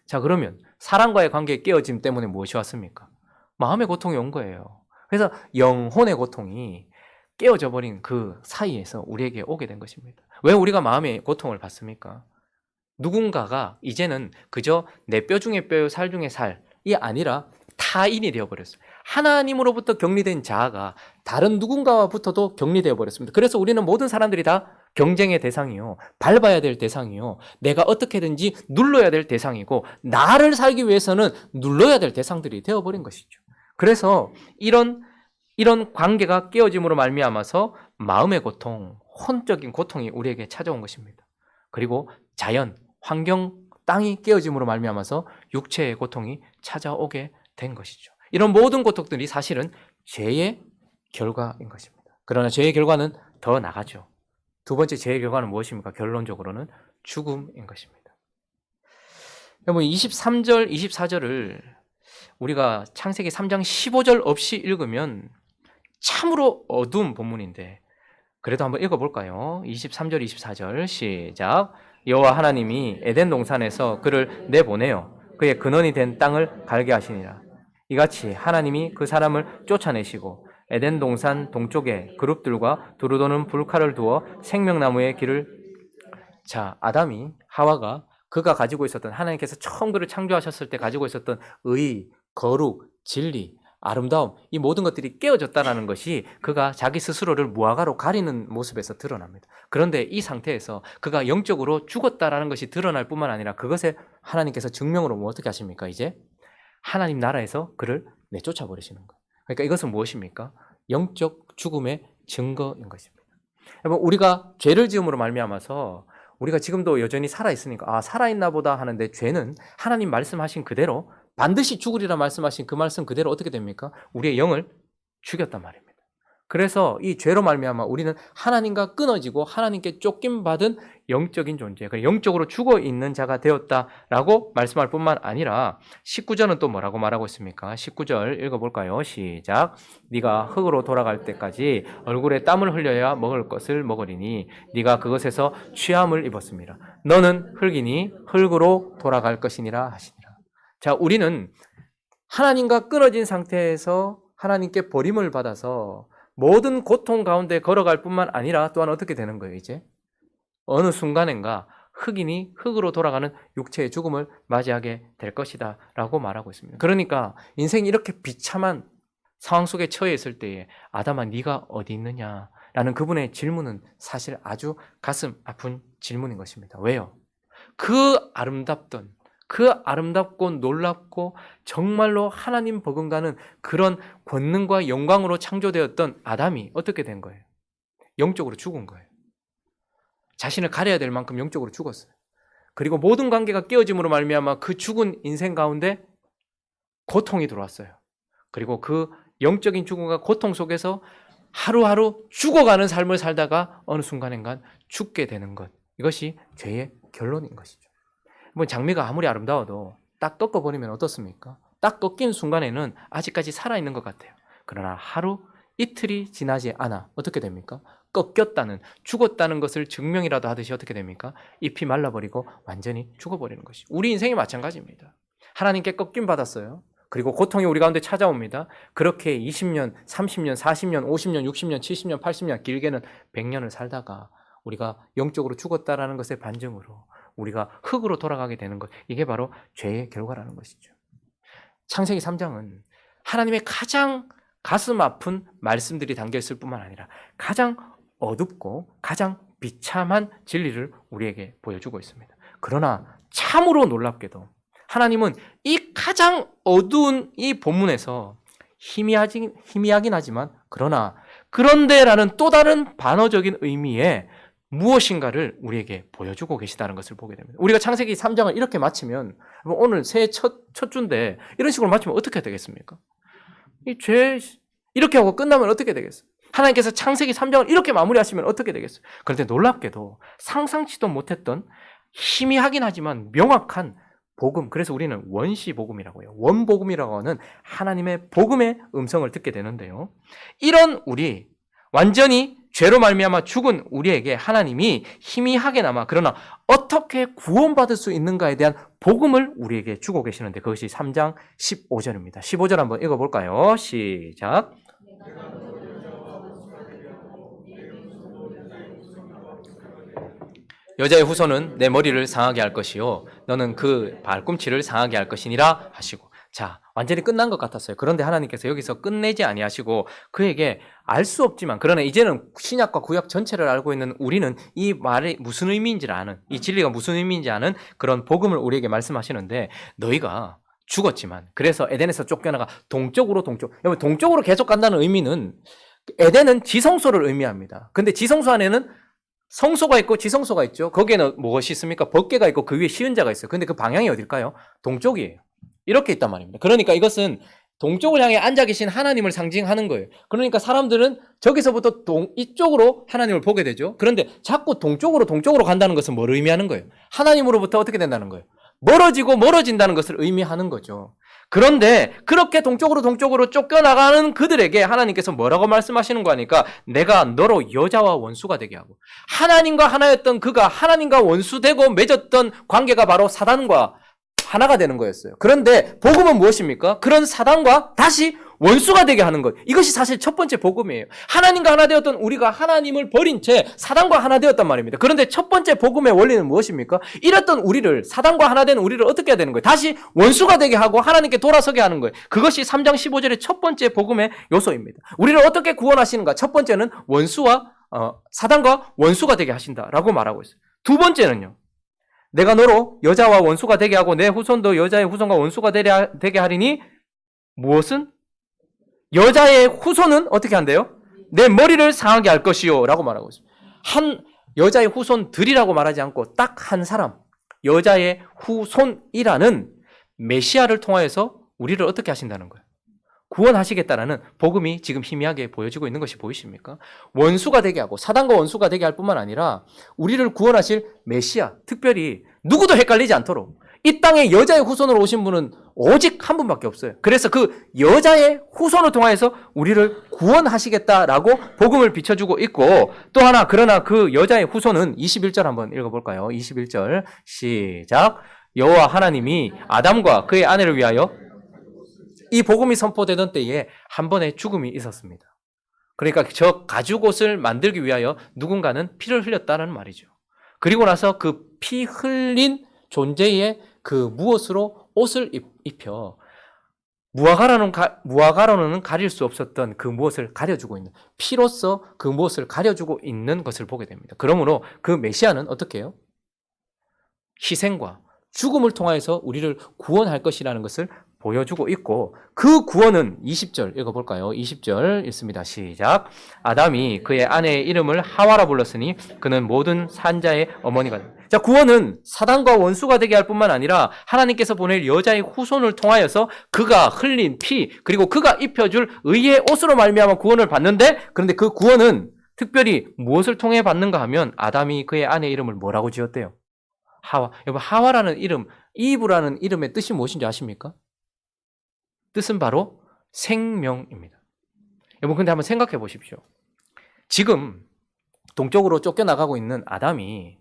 자, 그러면 사랑과의 관계의 깨어짐 때문에 무엇이 왔습니까? 마음의 고통이 온 거예요. 그래서 영혼의 고통이 깨어져 버린 그 사이에서 우리에게 오게 된 것입니다. 왜 우리가 마음의 고통을 받습니까? 누군가가 이제는 그저 내 뼈 중에 뼈요 살 중에 살이 아니라 타인이 되어버렸어요. 하나님으로부터 격리된 자아가 다른 누군가와부터도 격리되어 버렸습니다. 그래서 우리는 모든 사람들이 다 경쟁의 대상이요, 밟아야 될 대상이요, 내가 어떻게든지 눌러야 될 대상이고, 나를 살기 위해서는 눌러야 될 대상들이 되어버린 것이죠. 그래서 이런 관계가 깨어짐으로 말미암아서 마음의 고통, 혼적인 고통이 우리에게 찾아온 것입니다. 그리고 자연, 환경, 땅이 깨어짐으로 말미암아서 육체의 고통이 찾아오게 된 것이죠. 이런 모든 고통들이 사실은 죄의 결과인 것입니다. 그러나 죄의 결과는 더 나가죠. 두 번째 죄의 결과는 무엇입니까? 결론적으로는 죽음인 것입니다. 여러분 23절, 24절을 우리가 창세기 3장 15절 없이 읽으면 참으로 어두운 본문인데 그래도 한번 읽어볼까요? 23절, 24절 시작. 여호와 하나님이 에덴 동산에서 그를 내보내어 그의 근원이 된 땅을 갈게 하시니라. 이같이 하나님이 그 사람을 쫓아내시고 에덴 동산 동쪽에 그룹들과 두루도는 불칼을 두어 생명나무의 길을 아담이 하와가 그가 가지고 있었던 하나님께서 처음 그를 창조하셨을 때 가지고 있었던 의, 거룩, 진리, 아름다움 이 모든 것들이 깨어졌다는 것이 그가 자기 스스로를 무화과로 가리는 모습에서 드러납니다. 그런데 이 상태에서 그가 영적으로 죽었다라는 것이 드러날 뿐만 아니라 그것에 하나님께서 증명으로 어떻게 하십니까? 이제 하나님 나라에서 그를 내쫓아 버리시는 거예요. 그러니까 이것은 무엇입니까? 영적 죽음의 증거인 것입니다. 여러분 우리가 죄를 지음으로 말미암아서 우리가 지금도 여전히 살아있으니까 살아있나 보다 하는데 죄는 하나님 말씀하신 그대로 반드시 죽으리라 말씀하신 그 말씀 그대로 어떻게 됩니까? 우리의 영을 죽였단 말입니다. 그래서 이 죄로 말미암아 우리는 하나님과 끊어지고 하나님께 쫓김받은 영적인 존재, 영적으로 죽어있는 자가 되었다라고 말씀할 뿐만 아니라 19절은 또 뭐라고 말하고 있습니까? 19절 읽어볼까요? 시작. 네가 흙으로 돌아갈 때까지 얼굴에 땀을 흘려야 먹을 것을 먹으리니 네가 그것에서 취함을 입었습니다. 너는 흙이니 흙으로 돌아갈 것이니라 하시니라. 자, 우리는 하나님과 끊어진 상태에서 하나님께 버림을 받아서 모든 고통 가운데 걸어갈 뿐만 아니라 또한 어떻게 되는 거예요, 이제? 어느 순간인가 흙이니 흙으로 돌아가는 육체의 죽음을 맞이하게 될 것이다 라고 말하고 있습니다. 그러니까 인생이 이렇게 비참한 상황 속에 처해 있을 때에 아담아 네가 어디 있느냐 라는 그분의 질문은 사실 아주 가슴 아픈 질문인 것입니다. 왜요? 그 아름답고 놀랍고 정말로 하나님 버금가는 그런 권능과 영광으로 창조되었던 아담이 어떻게 된 거예요? 영적으로 죽은 거예요. 자신을 가려야 될 만큼 영적으로 죽었어요. 그리고 모든 관계가 깨어짐으로 말미암아 그 죽은 인생 가운데 고통이 들어왔어요. 그리고 그 영적인 죽음과 고통 속에서 하루하루 죽어가는 삶을 살다가 어느 순간인간 죽게 되는 것. 이것이 죄의 결론인 것이죠. 뭐 장미가 아무리 아름다워도 딱 꺾어버리면 어떻습니까? 딱 꺾인 순간에는 아직까지 살아있는 것 같아요. 그러나 하루 이틀이 지나지 않아 어떻게 됩니까? 꺾였다는, 죽었다는 것을 증명이라도 하듯이 어떻게 됩니까? 잎이 말라버리고 완전히 죽어버리는 것이. 우리 인생이 마찬가지입니다. 하나님께 꺾임 받았어요. 그리고 고통이 우리 가운데 찾아옵니다. 그렇게 20년, 30년, 40년, 50년, 60년, 70년, 80년, 길게는 100년을 살다가 우리가 영적으로 죽었다라는 것의 반증으로 우리가 흙으로 돌아가게 되는 것, 이게 바로 죄의 결과라는 것이죠. 창세기 3장은 하나님의 가장 가슴 아픈 말씀들이 담겨있을 뿐만 아니라 가장 어둡고 가장 비참한 진리를 우리에게 보여주고 있습니다. 그러나 참으로 놀랍게도 하나님은 이 가장 어두운 이 본문에서 희미하긴 하지만 그런데라는 또 다른 반어적인 의미의 무엇인가를 우리에게 보여주고 계시다는 것을 보게 됩니다. 우리가 창세기 3장을 이렇게 마치면 오늘 새해 첫 주인데 이런 식으로 마치면 어떻게 되겠습니까? 이 죄 이렇게 하고 끝나면 어떻게 되겠어요? 하나님께서 창세기 3장을 이렇게 마무리하시면 어떻게 되겠어요? 그런데 놀랍게도 상상치도 못했던 희미하긴 하지만 명확한 복음, 그래서 우리는 원시 복음이라고 해요. 원복음이라고 하는 하나님의 복음의 음성을 듣게 되는데요. 이런 우리 완전히 죄로 말미암아 죽은 우리에게 하나님이 희미하게나마 그러나 어떻게 구원받을 수 있는가에 대한 복음을 우리에게 주고 계시는데 그것이 3장 15절입니다. 15절 한번 읽어볼까요? 시작. 여자의 후손은 내 머리를 상하게 할 것이요 너는 그 발꿈치를 상하게 할 것이니라 하시고 자, 완전히 끝난 것 같았어요. 그런데 하나님께서 여기서 끝내지 아니하시고 그에게 알 수 없지만, 그러나 이제는 신약과 구약 전체를 알고 있는 우리는 이 말이 무슨 의미인지를 아는, 이 진리가 무슨 의미인지 아는 그런 복음을 우리에게 말씀하시는데, 너희가 죽었지만, 그래서 에덴에서 쫓겨나가 여러분, 동쪽으로 계속 간다는 의미는, 에덴은 지성소를 의미합니다. 근데 지성소 안에는 성소가 있고 지성소가 있죠. 거기에는 무엇이 있습니까? 법궤가 있고 그 위에 시은자가 있어요. 근데 그 방향이 어딜까요? 동쪽이에요. 이렇게 있단 말입니다. 그러니까 이것은 동쪽을 향해 앉아 계신 하나님을 상징하는 거예요. 그러니까 사람들은 저기서부터 이쪽으로 하나님을 보게 되죠. 그런데 자꾸 동쪽으로 간다는 것은 뭘 의미하는 거예요? 하나님으로부터 어떻게 된다는 거예요? 멀어진다는 것을 의미하는 거죠. 그런데 그렇게 동쪽으로 쫓겨나가는 그들에게 하나님께서 뭐라고 말씀하시는 거 하니까, 내가 너로 여자와 원수가 되게 하고, 하나님과 하나였던 그가 하나님과 원수되고 맺었던 관계가 바로 사단과 하나가 되는 거였어요. 그런데 복음은 무엇입니까? 그런 사단과 다시 원수가 되게 하는 것. 이것이 사실 첫 번째 복음이에요. 하나님과 하나 되었던 우리가 하나님을 버린 채 사단과 하나 되었단 말입니다. 그런데 첫 번째 복음의 원리는 무엇입니까? 이랬던 우리를, 사단과 하나 된 우리를 어떻게 해야 되는 거예요? 다시 원수가 되게 하고 하나님께 돌아서게 하는 거예요. 그것이 3장 15절의 첫 번째 복음의 요소입니다. 우리를 어떻게 구원하시는가? 첫 번째는 사단과 원수가 되게 하신다라고 말하고 있어요. 두 번째는요, 내가 너로 여자와 원수가 되게 하고 내 후손도 여자의 후손과 원수가 되게 하리니, 무엇은? 여자의 후손은 어떻게 한대요? 내 머리를 상하게 할 것이요 라고 말하고 있습니다. 한 여자의 후손들이라고 말하지 않고 딱 한 사람, 여자의 후손이라는 메시아를 통하여서 우리를 어떻게 하신다는 거예요? 구원하시겠다라는 복음이 지금 희미하게 보여지고 있는 것이 보이십니까? 원수가 되게 하고 사단과 원수가 되게 할 뿐만 아니라 우리를 구원하실 메시아, 특별히 누구도 헷갈리지 않도록 이 땅에 여자의 후손으로 오신 분은 오직 한 분밖에 없어요. 그래서 그 여자의 후손을 통하여서 우리를 구원하시겠다라고 복음을 비춰주고 있고, 또 하나, 그러나 그 여자의 후손은 21절 한번 읽어볼까요? 21절 시작. 여호와 하나님이 아담과 그의 아내를 위하여, 이 복음이 선포되던 때에 한 번의 죽음이 있었습니다. 그러니까 저 가죽옷을 만들기 위하여 누군가는 피를 흘렸다는 말이죠. 그리고 나서 그 피 흘린 존재의 그 무엇으로 옷을 입혀 무화과로는 가릴 수 없었던 그 무엇을 가려주고 있는, 피로써 그 무엇을 가려주고 있는 것을 보게 됩니다. 그러므로 그 메시아는 어떻게 해요? 희생과 죽음을 통하여서 우리를 구원할 것이라는 것을 보여주고 있고, 그 구원은 20절 읽어볼까요? 20절 읽습니다. 시작. 아담이 그의 아내의 이름을 하와라 불렀으니 그는 모든 산자의 어머니가 됩니다. 자, 구원은 사단과 원수가 되게 할 뿐만 아니라 하나님께서 보낼 여자의 후손을 통하여서 그가 흘린 피, 그리고 그가 입혀줄 의의 옷으로 말미암아 구원을 받는데, 그런데 그 구원은 특별히 무엇을 통해 받는가 하면, 아담이 그의 아내의 이름을 뭐라고 지었대요? 하와. 여러분, 하와라는 이름, 이브라는 이름의 뜻이 무엇인지 아십니까? 뜻은 바로 생명입니다. 여러분, 근데 한번 생각해 보십시오. 지금 동쪽으로 쫓겨나가고 있는 아담이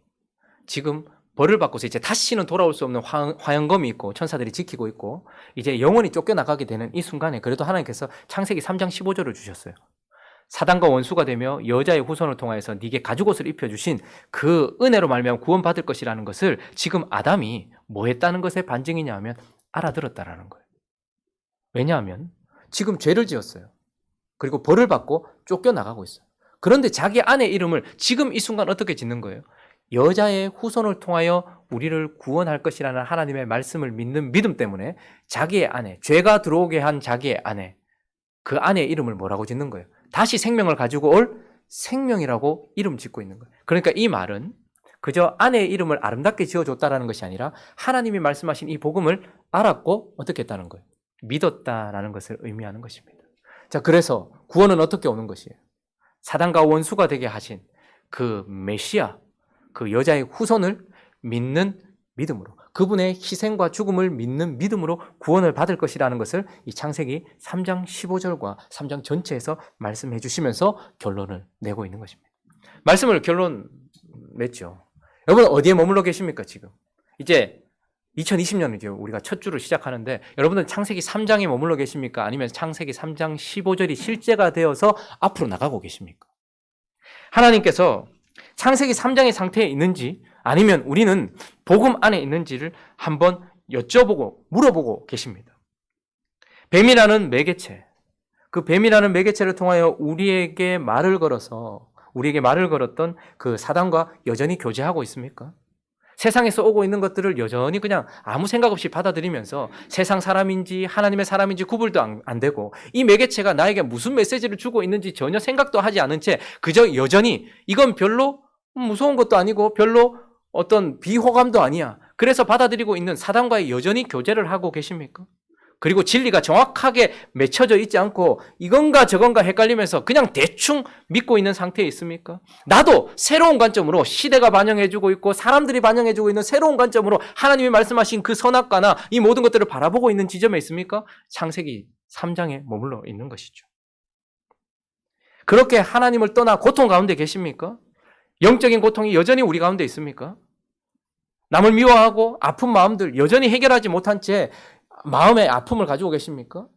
지금 벌을 받고서 이제 다시는 돌아올 수 없는 화영검이 있고 천사들이 지키고 있고 이제 영원히 쫓겨나가게 되는 이 순간에, 그래도 하나님께서 창세기 3장 15절을 주셨어요. 사단과 원수가 되며 여자의 후손을 통하여서 네게 가죽옷을 입혀주신 그 은혜로 말미암아 구원받을 것이라는 것을 지금 아담이 뭐 했다는 것의 반증이냐 하면 알아들었다라는 거예요. 왜냐하면 지금 죄를 지었어요. 그리고 벌을 받고 쫓겨나가고 있어요. 그런데 자기 아내 이름을 지금 이 순간 어떻게 짓는 거예요? 여자의 후손을 통하여 우리를 구원할 것이라는 하나님의 말씀을 믿는 믿음 때문에 자기의 아내, 죄가 들어오게 한 자기의 아내, 그 아내의 이름을 뭐라고 짓는 거예요? 다시 생명을 가지고 올 생명이라고 이름 짓고 있는 거예요. 그러니까 이 말은 그저 아내의 이름을 아름답게 지어줬다라는 것이 아니라 하나님이 말씀하신 이 복음을 알았고 어떻게 했다는 거예요? 믿었다라는 것을 의미하는 것입니다. 자, 그래서 구원은 어떻게 오는 것이에요? 사단과 원수가 되게 하신 그 메시아, 그 여자의 후손을 믿는 믿음으로, 그분의 희생과 죽음을 믿는 믿음으로 구원을 받을 것이라는 것을 이 창세기 3장 15절과 3장 전체에서 말씀해 주시면서 결론을 내고 있는 것입니다. 말씀을 결론 냈죠. 여러분 어디에 머물러 계십니까 지금? 이제 2020년이죠. 우리가 첫 주를 시작하는데 여러분은 창세기 3장에 머물러 계십니까? 아니면 창세기 3장 15절이 실제가 되어서 앞으로 나가고 계십니까? 하나님께서 창세기 3장의 상태에 있는지 아니면 우리는 복음 안에 있는지를 한번 여쭤보고 물어보고 계십니다. 뱀이라는 매개체, 그 뱀이라는 매개체를 통하여 우리에게 말을 걸었던 그 사단과 여전히 교제하고 있습니까? 세상에서 오고 있는 것들을 여전히 그냥 아무 생각 없이 받아들이면서 세상 사람인지 하나님의 사람인지 구분도 안 되고, 이 매개체가 나에게 무슨 메시지를 주고 있는지 전혀 생각도 하지 않은 채 그저 여전히 이건 별로 무서운 것도 아니고 별로 어떤 비호감도 아니야, 그래서 받아들이고 있는 사단과의 여전히 교제를 하고 계십니까? 그리고 진리가 정확하게 맺혀져 있지 않고 이건가 저건가 헷갈리면서 그냥 대충 믿고 있는 상태에 있습니까? 나도 새로운 관점으로, 시대가 반영해주고 있고 사람들이 반영해주고 있는 새로운 관점으로 하나님이 말씀하신 그 선악과나 이 모든 것들을 바라보고 있는 지점에 있습니까? 창세기 3장에 머물러 있는 것이죠. 그렇게 하나님을 떠나 고통 가운데 계십니까? 영적인 고통이 여전히 우리 가운데 있습니까? 남을 미워하고 아픈 마음들 여전히 해결하지 못한 채 마음의 아픔을 가지고 계십니까?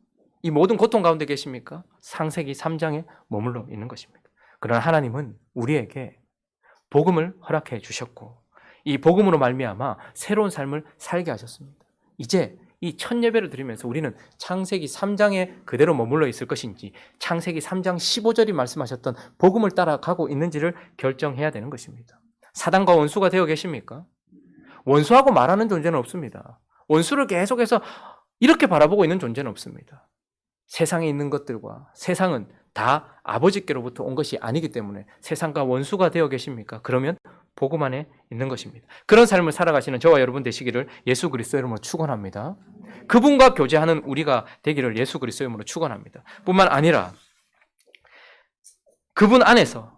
이 모든 고통 가운데 계십니까? 창세기 3장에 머물러 있는 것입니다. 그러나 하나님은 우리에게 복음을 허락해 주셨고 이 복음으로 말미암아 새로운 삶을 살게 하셨습니다. 이제 이 첫 예배를 드리면서 우리는 창세기 3장에 그대로 머물러 있을 것인지 창세기 3장 15절이 말씀하셨던 복음을 따라가고 있는지를 결정해야 되는 것입니다. 사단과 원수가 되어 계십니까? 원수하고 말하는 존재는 없습니다. 원수를 계속해서 이렇게 바라보고 있는 존재는 없습니다. 세상에 있는 것들과 세상은 다 아버지께로부터 온 것이 아니기 때문에 세상과 원수가 되어 계십니까? 그러면 복음 안에 있는 것입니다. 그런 삶을 살아가시는 저와 여러분 되시기를 예수 그리스도의 이름으로 축원합니다. 그분과 교제하는 우리가 되기를 예수 그리스도의 이름으로 축원합니다. 뿐만 아니라 그분 안에서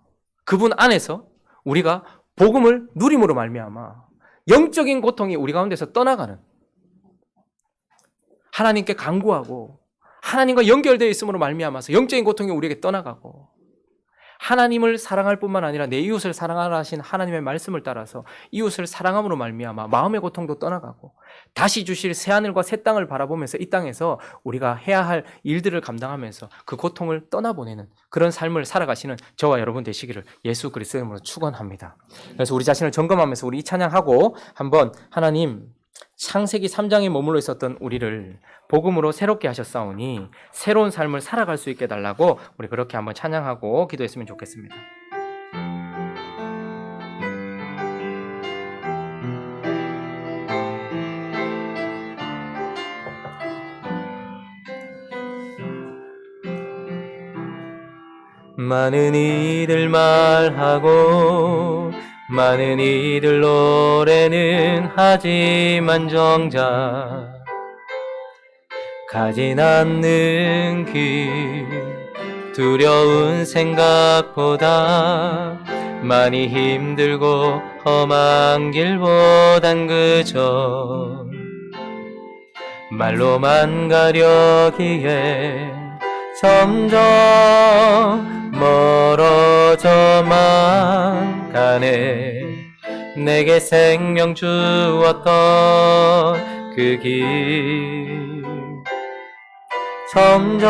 우리가 복음을 누림으로 말미암아 영적인 고통이 우리 가운데서 떠나가는, 하나님께 간구하고 하나님과 연결되어 있음으로 말미암아서 영적인 고통이 우리에게 떠나가고, 하나님을 사랑할 뿐만 아니라 내 이웃을 사랑하라 하신 하나님의 말씀을 따라서 이웃을 사랑함으로 말미암아 마음의 고통도 떠나가고 다시 주실 새하늘과 새 땅을 바라보면서 이 땅에서 우리가 해야 할 일들을 감당하면서 그 고통을 떠나보내는 그런 삶을 살아가시는 저와 여러분 되시기를 예수 그리스도의 이름으로 축원합니다. 그래서 우리 자신을 점검하면서 우리 이 찬양하고 한번 하나님, 창세기 3장에 머물러 있었던 우리를 복음으로 새롭게 하셨사오니 새로운 삶을 살아갈 수 있게 해달라고 우리 그렇게 한번 찬양하고 기도했으면 좋겠습니다. 많은 이들 말하고 많은 이들 노래는 하지만 정작 가진 않는 길, 두려운 생각보다 많이 힘들고 험한 길보단 그저 말로만 가려기에 점점 멀어져만 가네. 내게 생명 주었던 그 길 점점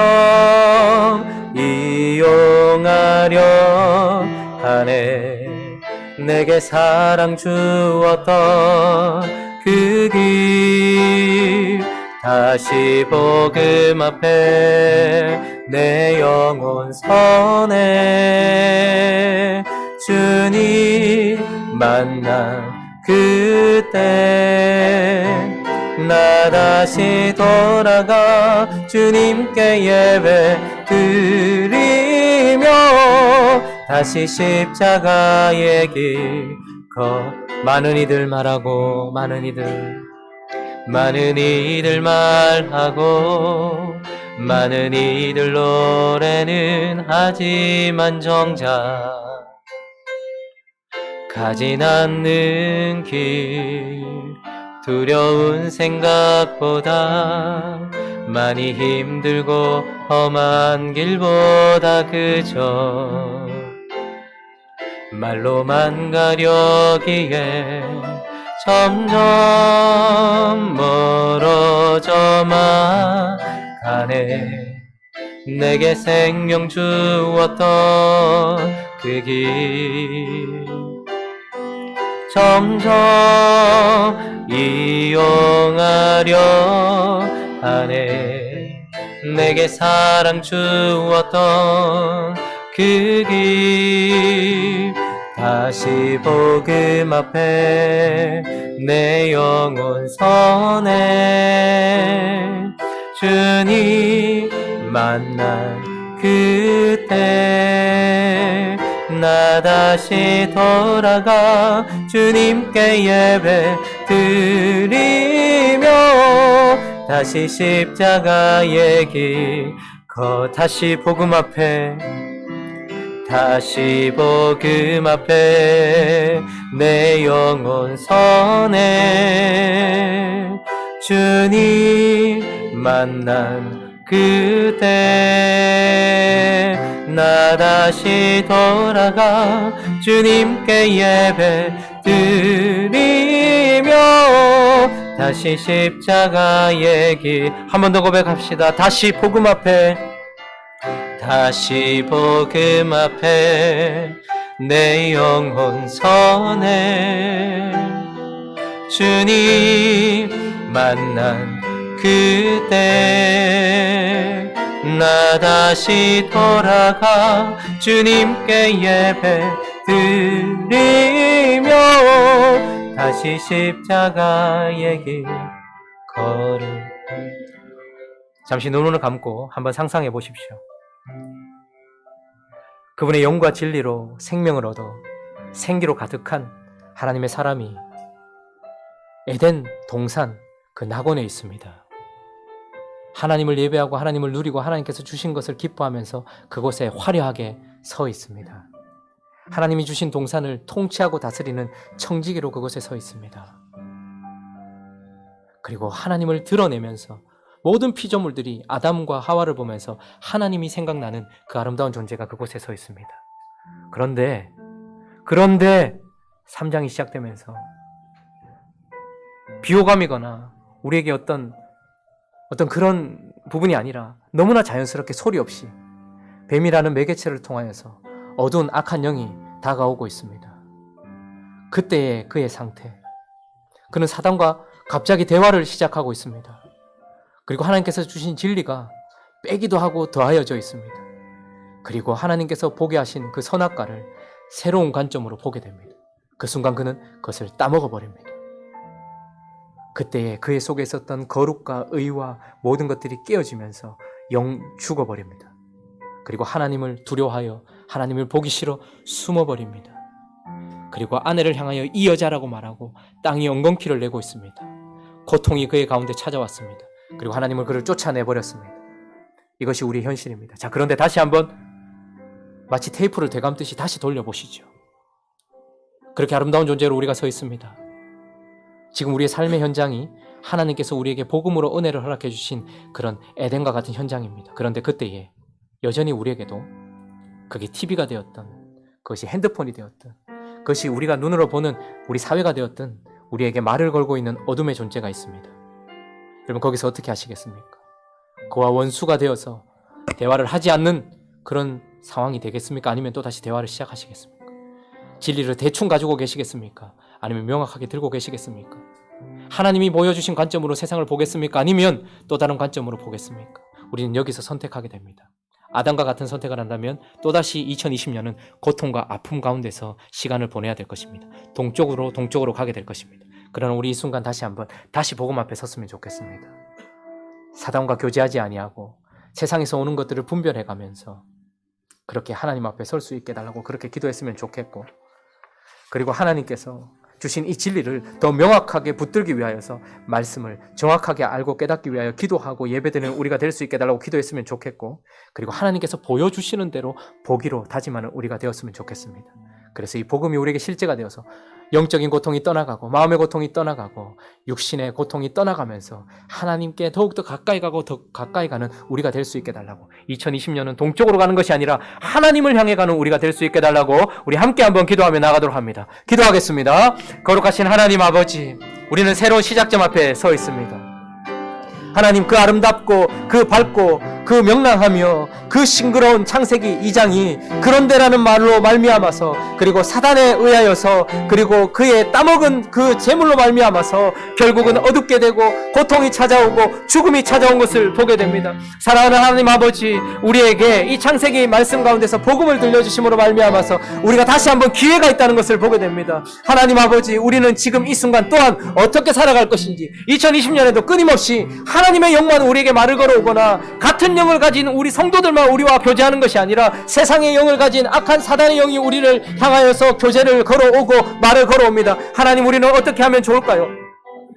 이용하려 하네. 내게 사랑 주었던 그 길 다시 복음 앞에 내 영혼 선해. 주님 만난 그때 나 다시 돌아가 주님께 예배 드리며 다시 십자가의 길 많은 이들 말하고 많은 이들 말하고 많은 이들 노래는 하지만 정작 가진 않는 길, 두려운 생각보다 많이 힘들고 험한 길보다 그저 말로만 가려기에 점점 멀어져만 가네. 내게 생명 주었던 그 길 점점 이용하려 하네. 내게 사랑 주었던 그 길 다시 복음 앞에 내 영혼 서네 주님 만난 그때 나 다시 돌아가 주님께 예배 드리며 다시 십자가의 길 다시 복음 앞에 다시 복음 앞에 내 영혼 서네 주님 만난 그때 나 다시 돌아가 주님께 예배 드리며 다시 십자가의 길 한 번 더 고백합시다. 다시 복음 앞에 다시 복음 앞에 내 영혼 서네 주님 만난 그때 나 다시 돌아가 주님께 예배 드리며 다시 십자가의 길 걸음 잠시 눈을 감고 한번 상상해 보십시오. 그분의 영과 진리로 생명을 얻어 생기로 가득한 하나님의 사람이 에덴 동산 그 낙원에 있습니다. 하나님을 예배하고 하나님을 누리고 하나님께서 주신 것을 기뻐하면서 그곳에 화려하게 서 있습니다. 하나님이 주신 동산을 통치하고 다스리는 청지기로 그곳에 서 있습니다. 그리고 하나님을 드러내면서 모든 피조물들이 아담과 하와를 보면서 하나님이 생각나는 그 아름다운 존재가 그곳에 서 있습니다. 그런데 3장이 시작되면서 비호감이거나 우리에게 어떤 그런 부분이 아니라 너무나 자연스럽게 소리 없이 뱀이라는 매개체를 통하여서 어두운 악한 영이 다가오고 있습니다. 그때의 그의 상태, 그는 사단과 갑자기 대화를 시작하고 있습니다. 그리고 하나님께서 주신 진리가 빼기도 하고 더하여져 있습니다. 그리고 하나님께서 보게 하신 그 선악과를 새로운 관점으로 보게 됩니다. 그 순간 그는 그것을 따먹어 버립니다. 그때에 그의 속에 있었던 거룩과 의와 모든 것들이 깨어지면서 영 죽어버립니다. 그리고 하나님을 두려워하여 하나님을 보기 싫어 숨어버립니다. 그리고 아내를 향하여 이 여자라고 말하고 땅이 엉겅퀴를 내고 있습니다. 고통이 그의 가운데 찾아왔습니다. 그리고 하나님을 그를 쫓아내버렸습니다. 이것이 우리의 현실입니다. 자, 그런데 다시 한번 마치 테이프를 되감듯이 다시 돌려보시죠. 그렇게 아름다운 존재로 우리가 서 있습니다. 지금 우리의 삶의 현장이 하나님께서 우리에게 복음으로 은혜를 허락해 주신 그런 에덴과 같은 현장입니다. 그런데 그때에 여전히 우리에게도 그게 TV가 되었던, 그것이 핸드폰이 되었던, 그것이 우리가 눈으로 보는 우리 사회가 되었던 우리에게 말을 걸고 있는 어둠의 존재가 있습니다. 여러분, 거기서 어떻게 하시겠습니까? 그와 원수가 되어서 대화를 하지 않는 그런 상황이 되겠습니까? 아니면 또다시 대화를 시작하시겠습니까? 진리를 대충 가지고 계시겠습니까? 아니면 명확하게 들고 계시겠습니까? 하나님이 보여주신 관점으로 세상을 보겠습니까? 아니면 또 다른 관점으로 보겠습니까? 우리는 여기서 선택하게 됩니다. 아담과 같은 선택을 한다면 또다시 2020년은 고통과 아픔 가운데서 시간을 보내야 될 것입니다. 동쪽으로 가게 될 것입니다. 그러나 우리 이 순간 다시 복음 앞에 섰으면 좋겠습니다. 사단과 교제하지 아니하고 세상에서 오는 것들을 분별해가면서 그렇게 하나님 앞에 설 수 있게 해달라고 그렇게 기도했으면 좋겠고, 그리고 하나님께서 주신 이 진리를 더 명확하게 붙들기 위하여서 말씀을 정확하게 알고 깨닫기 위하여 기도하고 예배드리는 우리가 될 수 있게 해달라고 기도했으면 좋겠고, 그리고 하나님께서 보여주시는 대로 보기로 다짐하는 우리가 되었으면 좋겠습니다. 그래서 이 복음이 우리에게 실제가 되어서 영적인 고통이 떠나가고 마음의 고통이 떠나가고 육신의 고통이 떠나가면서 하나님께 더욱더 가까이 가고 더 가까이 가는 우리가 될 수 있게 해달라고, 2020년은 동쪽으로 가는 것이 아니라 하나님을 향해 가는 우리가 될 수 있게 해달라고 우리 함께 한번 기도하며 나가도록 합니다. 기도하겠습니다. 거룩하신 하나님 아버지, 우리는 새로운 시작점 앞에 서 있습니다. 하나님, 그 아름답고 그 밝고 그 명랑하며 그 싱그러운 창세기 2장이 그런데라는 말로 말미암아서, 그리고 사단에 의하여서, 그리고 그의 따먹은 그 재물로 말미암아서 결국은 어둡게 되고 고통이 찾아오고 죽음이 찾아온 것을 보게 됩니다. 사랑하는 하나님 아버지, 우리에게 이 창세기 말씀 가운데서 복음을 들려주심으로 말미암아서 우리가 다시 한번 기회가 있다는 것을 보게 됩니다. 하나님 아버지, 우리는 지금 이 순간 또한 어떻게 살아갈 것인지, 2020년에도 끊임없이 하나님의 영만 우리에게 말을 걸어오거나 같은 영을 가진 우리 성도들만 우리와 교제하는 것이 아니라 세상의 영을 가진 악한 사단의 영이 우리를 향하여서 교제를 걸어오고 말을 걸어옵니다. 하나님, 우리는 어떻게 하면 좋을까요?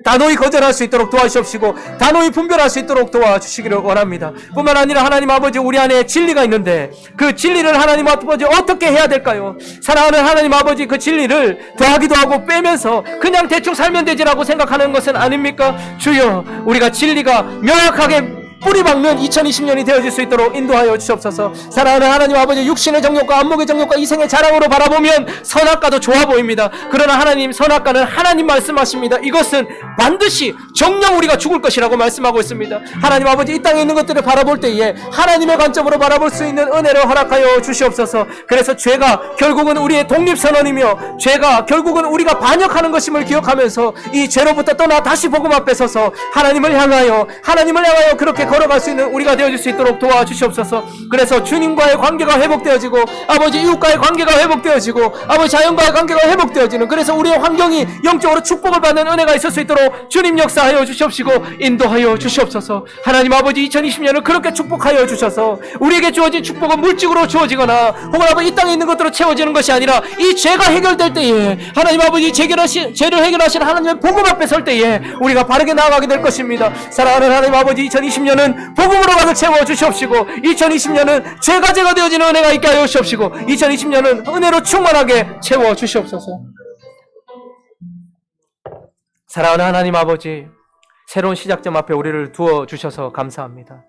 단호히 거절할 수 있도록 도와주시옵시고 단호히 분별할 수 있도록 도와주시기를 원합니다. 뿐만 아니라 하나님 아버지, 우리 안에 진리가 있는데 그 진리를 하나님 아버지 어떻게 해야 될까요? 사랑하는 하나님 아버지, 그 진리를 더하기도 하고 빼면서 그냥 대충 살면 되지라고 생각하는 것은 아닙니까? 주여, 우리가 진리가 명확하게 뿌리 박는 2020년이 되어질 수 있도록 인도하여 주시옵소서. 사랑하는 하나님 아버지, 육신의 정욕과 안목의 정욕과 이생의 자랑으로 바라보면 선악과도 좋아 보입니다. 그러나 하나님, 선악과는 하나님 말씀하십니다. 이것은 반드시 정녕 우리가 죽을 것이라고 말씀하고 있습니다. 하나님 아버지, 이 땅에 있는 것들을 바라볼 때에 하나님의 관점으로 바라볼 수 있는 은혜를 허락하여 주시옵소서. 그래서 죄가 결국은 우리의 독립선언이며 죄가 결국은 우리가 반역하는 것임을 기억하면서 이 죄로부터 떠나 다시 복음 앞에 서서 하나님을 향하여 그렇게 걸어갈 수 있는 우리가 되어줄 수 있도록 도와주시옵소서. 그래서 주님과의 관계가 회복되어지고 아버지 이웃과의 관계가 회복되어지고 아버지 자연과의 관계가 회복되어지는, 그래서 우리의 환경이 영적으로 축복을 받는 은혜가 있을 수 있도록 주님 역사하여 주시옵시고 인도하여 주시옵소서. 하나님 아버지, 2020년을 그렇게 축복하여 주셔서 우리에게 주어진 축복은 물질로 주어지거나 혹은 아버지 이 땅에 있는 것들로 채워지는 것이 아니라 이 죄가 해결될 때에 하나님 아버지 죄를 해결하신 하나님의 복음 앞에 설 때에 우리가 바르게 나아가게 될 것입니다. 사랑하는 하나님 아버지, 2020년은 복음으로 가득 채워주시옵시고 2020년은 죄가 되어지는 은혜가 있게 하여 주시옵시고 2020년은 은혜로 충만하게 채워주시옵소서. 사랑하는 하나님 아버지, 새로운 시작점 앞에 우리를 두어주셔서 감사합니다.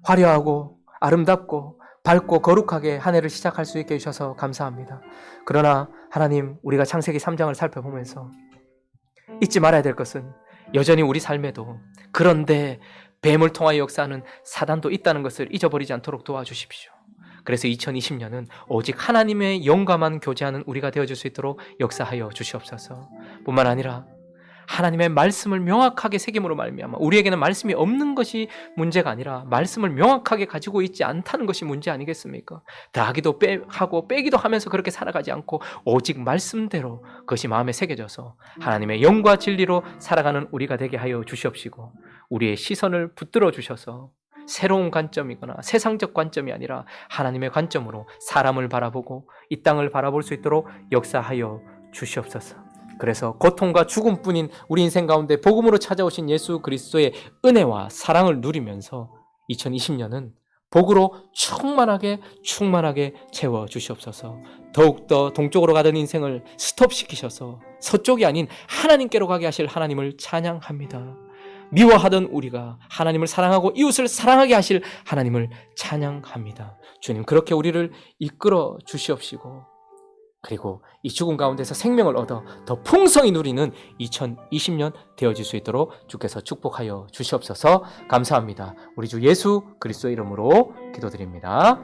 화려하고 아름답고 밝고 거룩하게 한 해를 시작할 수 있게 해주셔서 감사합니다. 그러나 하나님, 우리가 창세기 3장을 살펴보면서 잊지 말아야 될 것은 여전히 우리 삶에도 그런데 뱀을 통하여 역사하는 사단도 있다는 것을 잊어버리지 않도록 도와주십시오. 그래서 2020년은 오직 하나님의 영과만 교제하는 우리가 되어줄 수 있도록 역사하여 주시옵소서. 뿐만 아니라 하나님의 말씀을 명확하게 새김으로 말미암아 우리에게는 말씀이 없는 것이 문제가 아니라 말씀을 명확하게 가지고 있지 않다는 것이 문제 아니겠습니까? 더하기도 하고 빼기도 하면서 그렇게 살아가지 않고 오직 말씀대로 그것이 마음에 새겨져서 하나님의 영과 진리로 살아가는 우리가 되게 하여 주시옵시고 우리의 시선을 붙들어 주셔서 새로운 관점이거나 세상적 관점이 아니라 하나님의 관점으로 사람을 바라보고 이 땅을 바라볼 수 있도록 역사하여 주시옵소서. 그래서 고통과 죽음뿐인 우리 인생 가운데 복음으로 찾아오신 예수 그리스도의 은혜와 사랑을 누리면서 2020년은 복으로 충만하게 채워주시옵소서. 더욱더 동쪽으로 가던 인생을 스톱시키셔서 서쪽이 아닌 하나님께로 가게 하실 하나님을 찬양합니다. 미워하던 우리가 하나님을 사랑하고 이웃을 사랑하게 하실 하나님을 찬양합니다. 주님, 그렇게 우리를 이끌어 주시옵시고 그리고 이 죽음 가운데서 생명을 얻어 더 풍성히 누리는 2020년 되어질 수 있도록 주께서 축복하여 주시옵소서. 감사합니다. 우리 주 예수 그리스도의 이름으로 기도드립니다.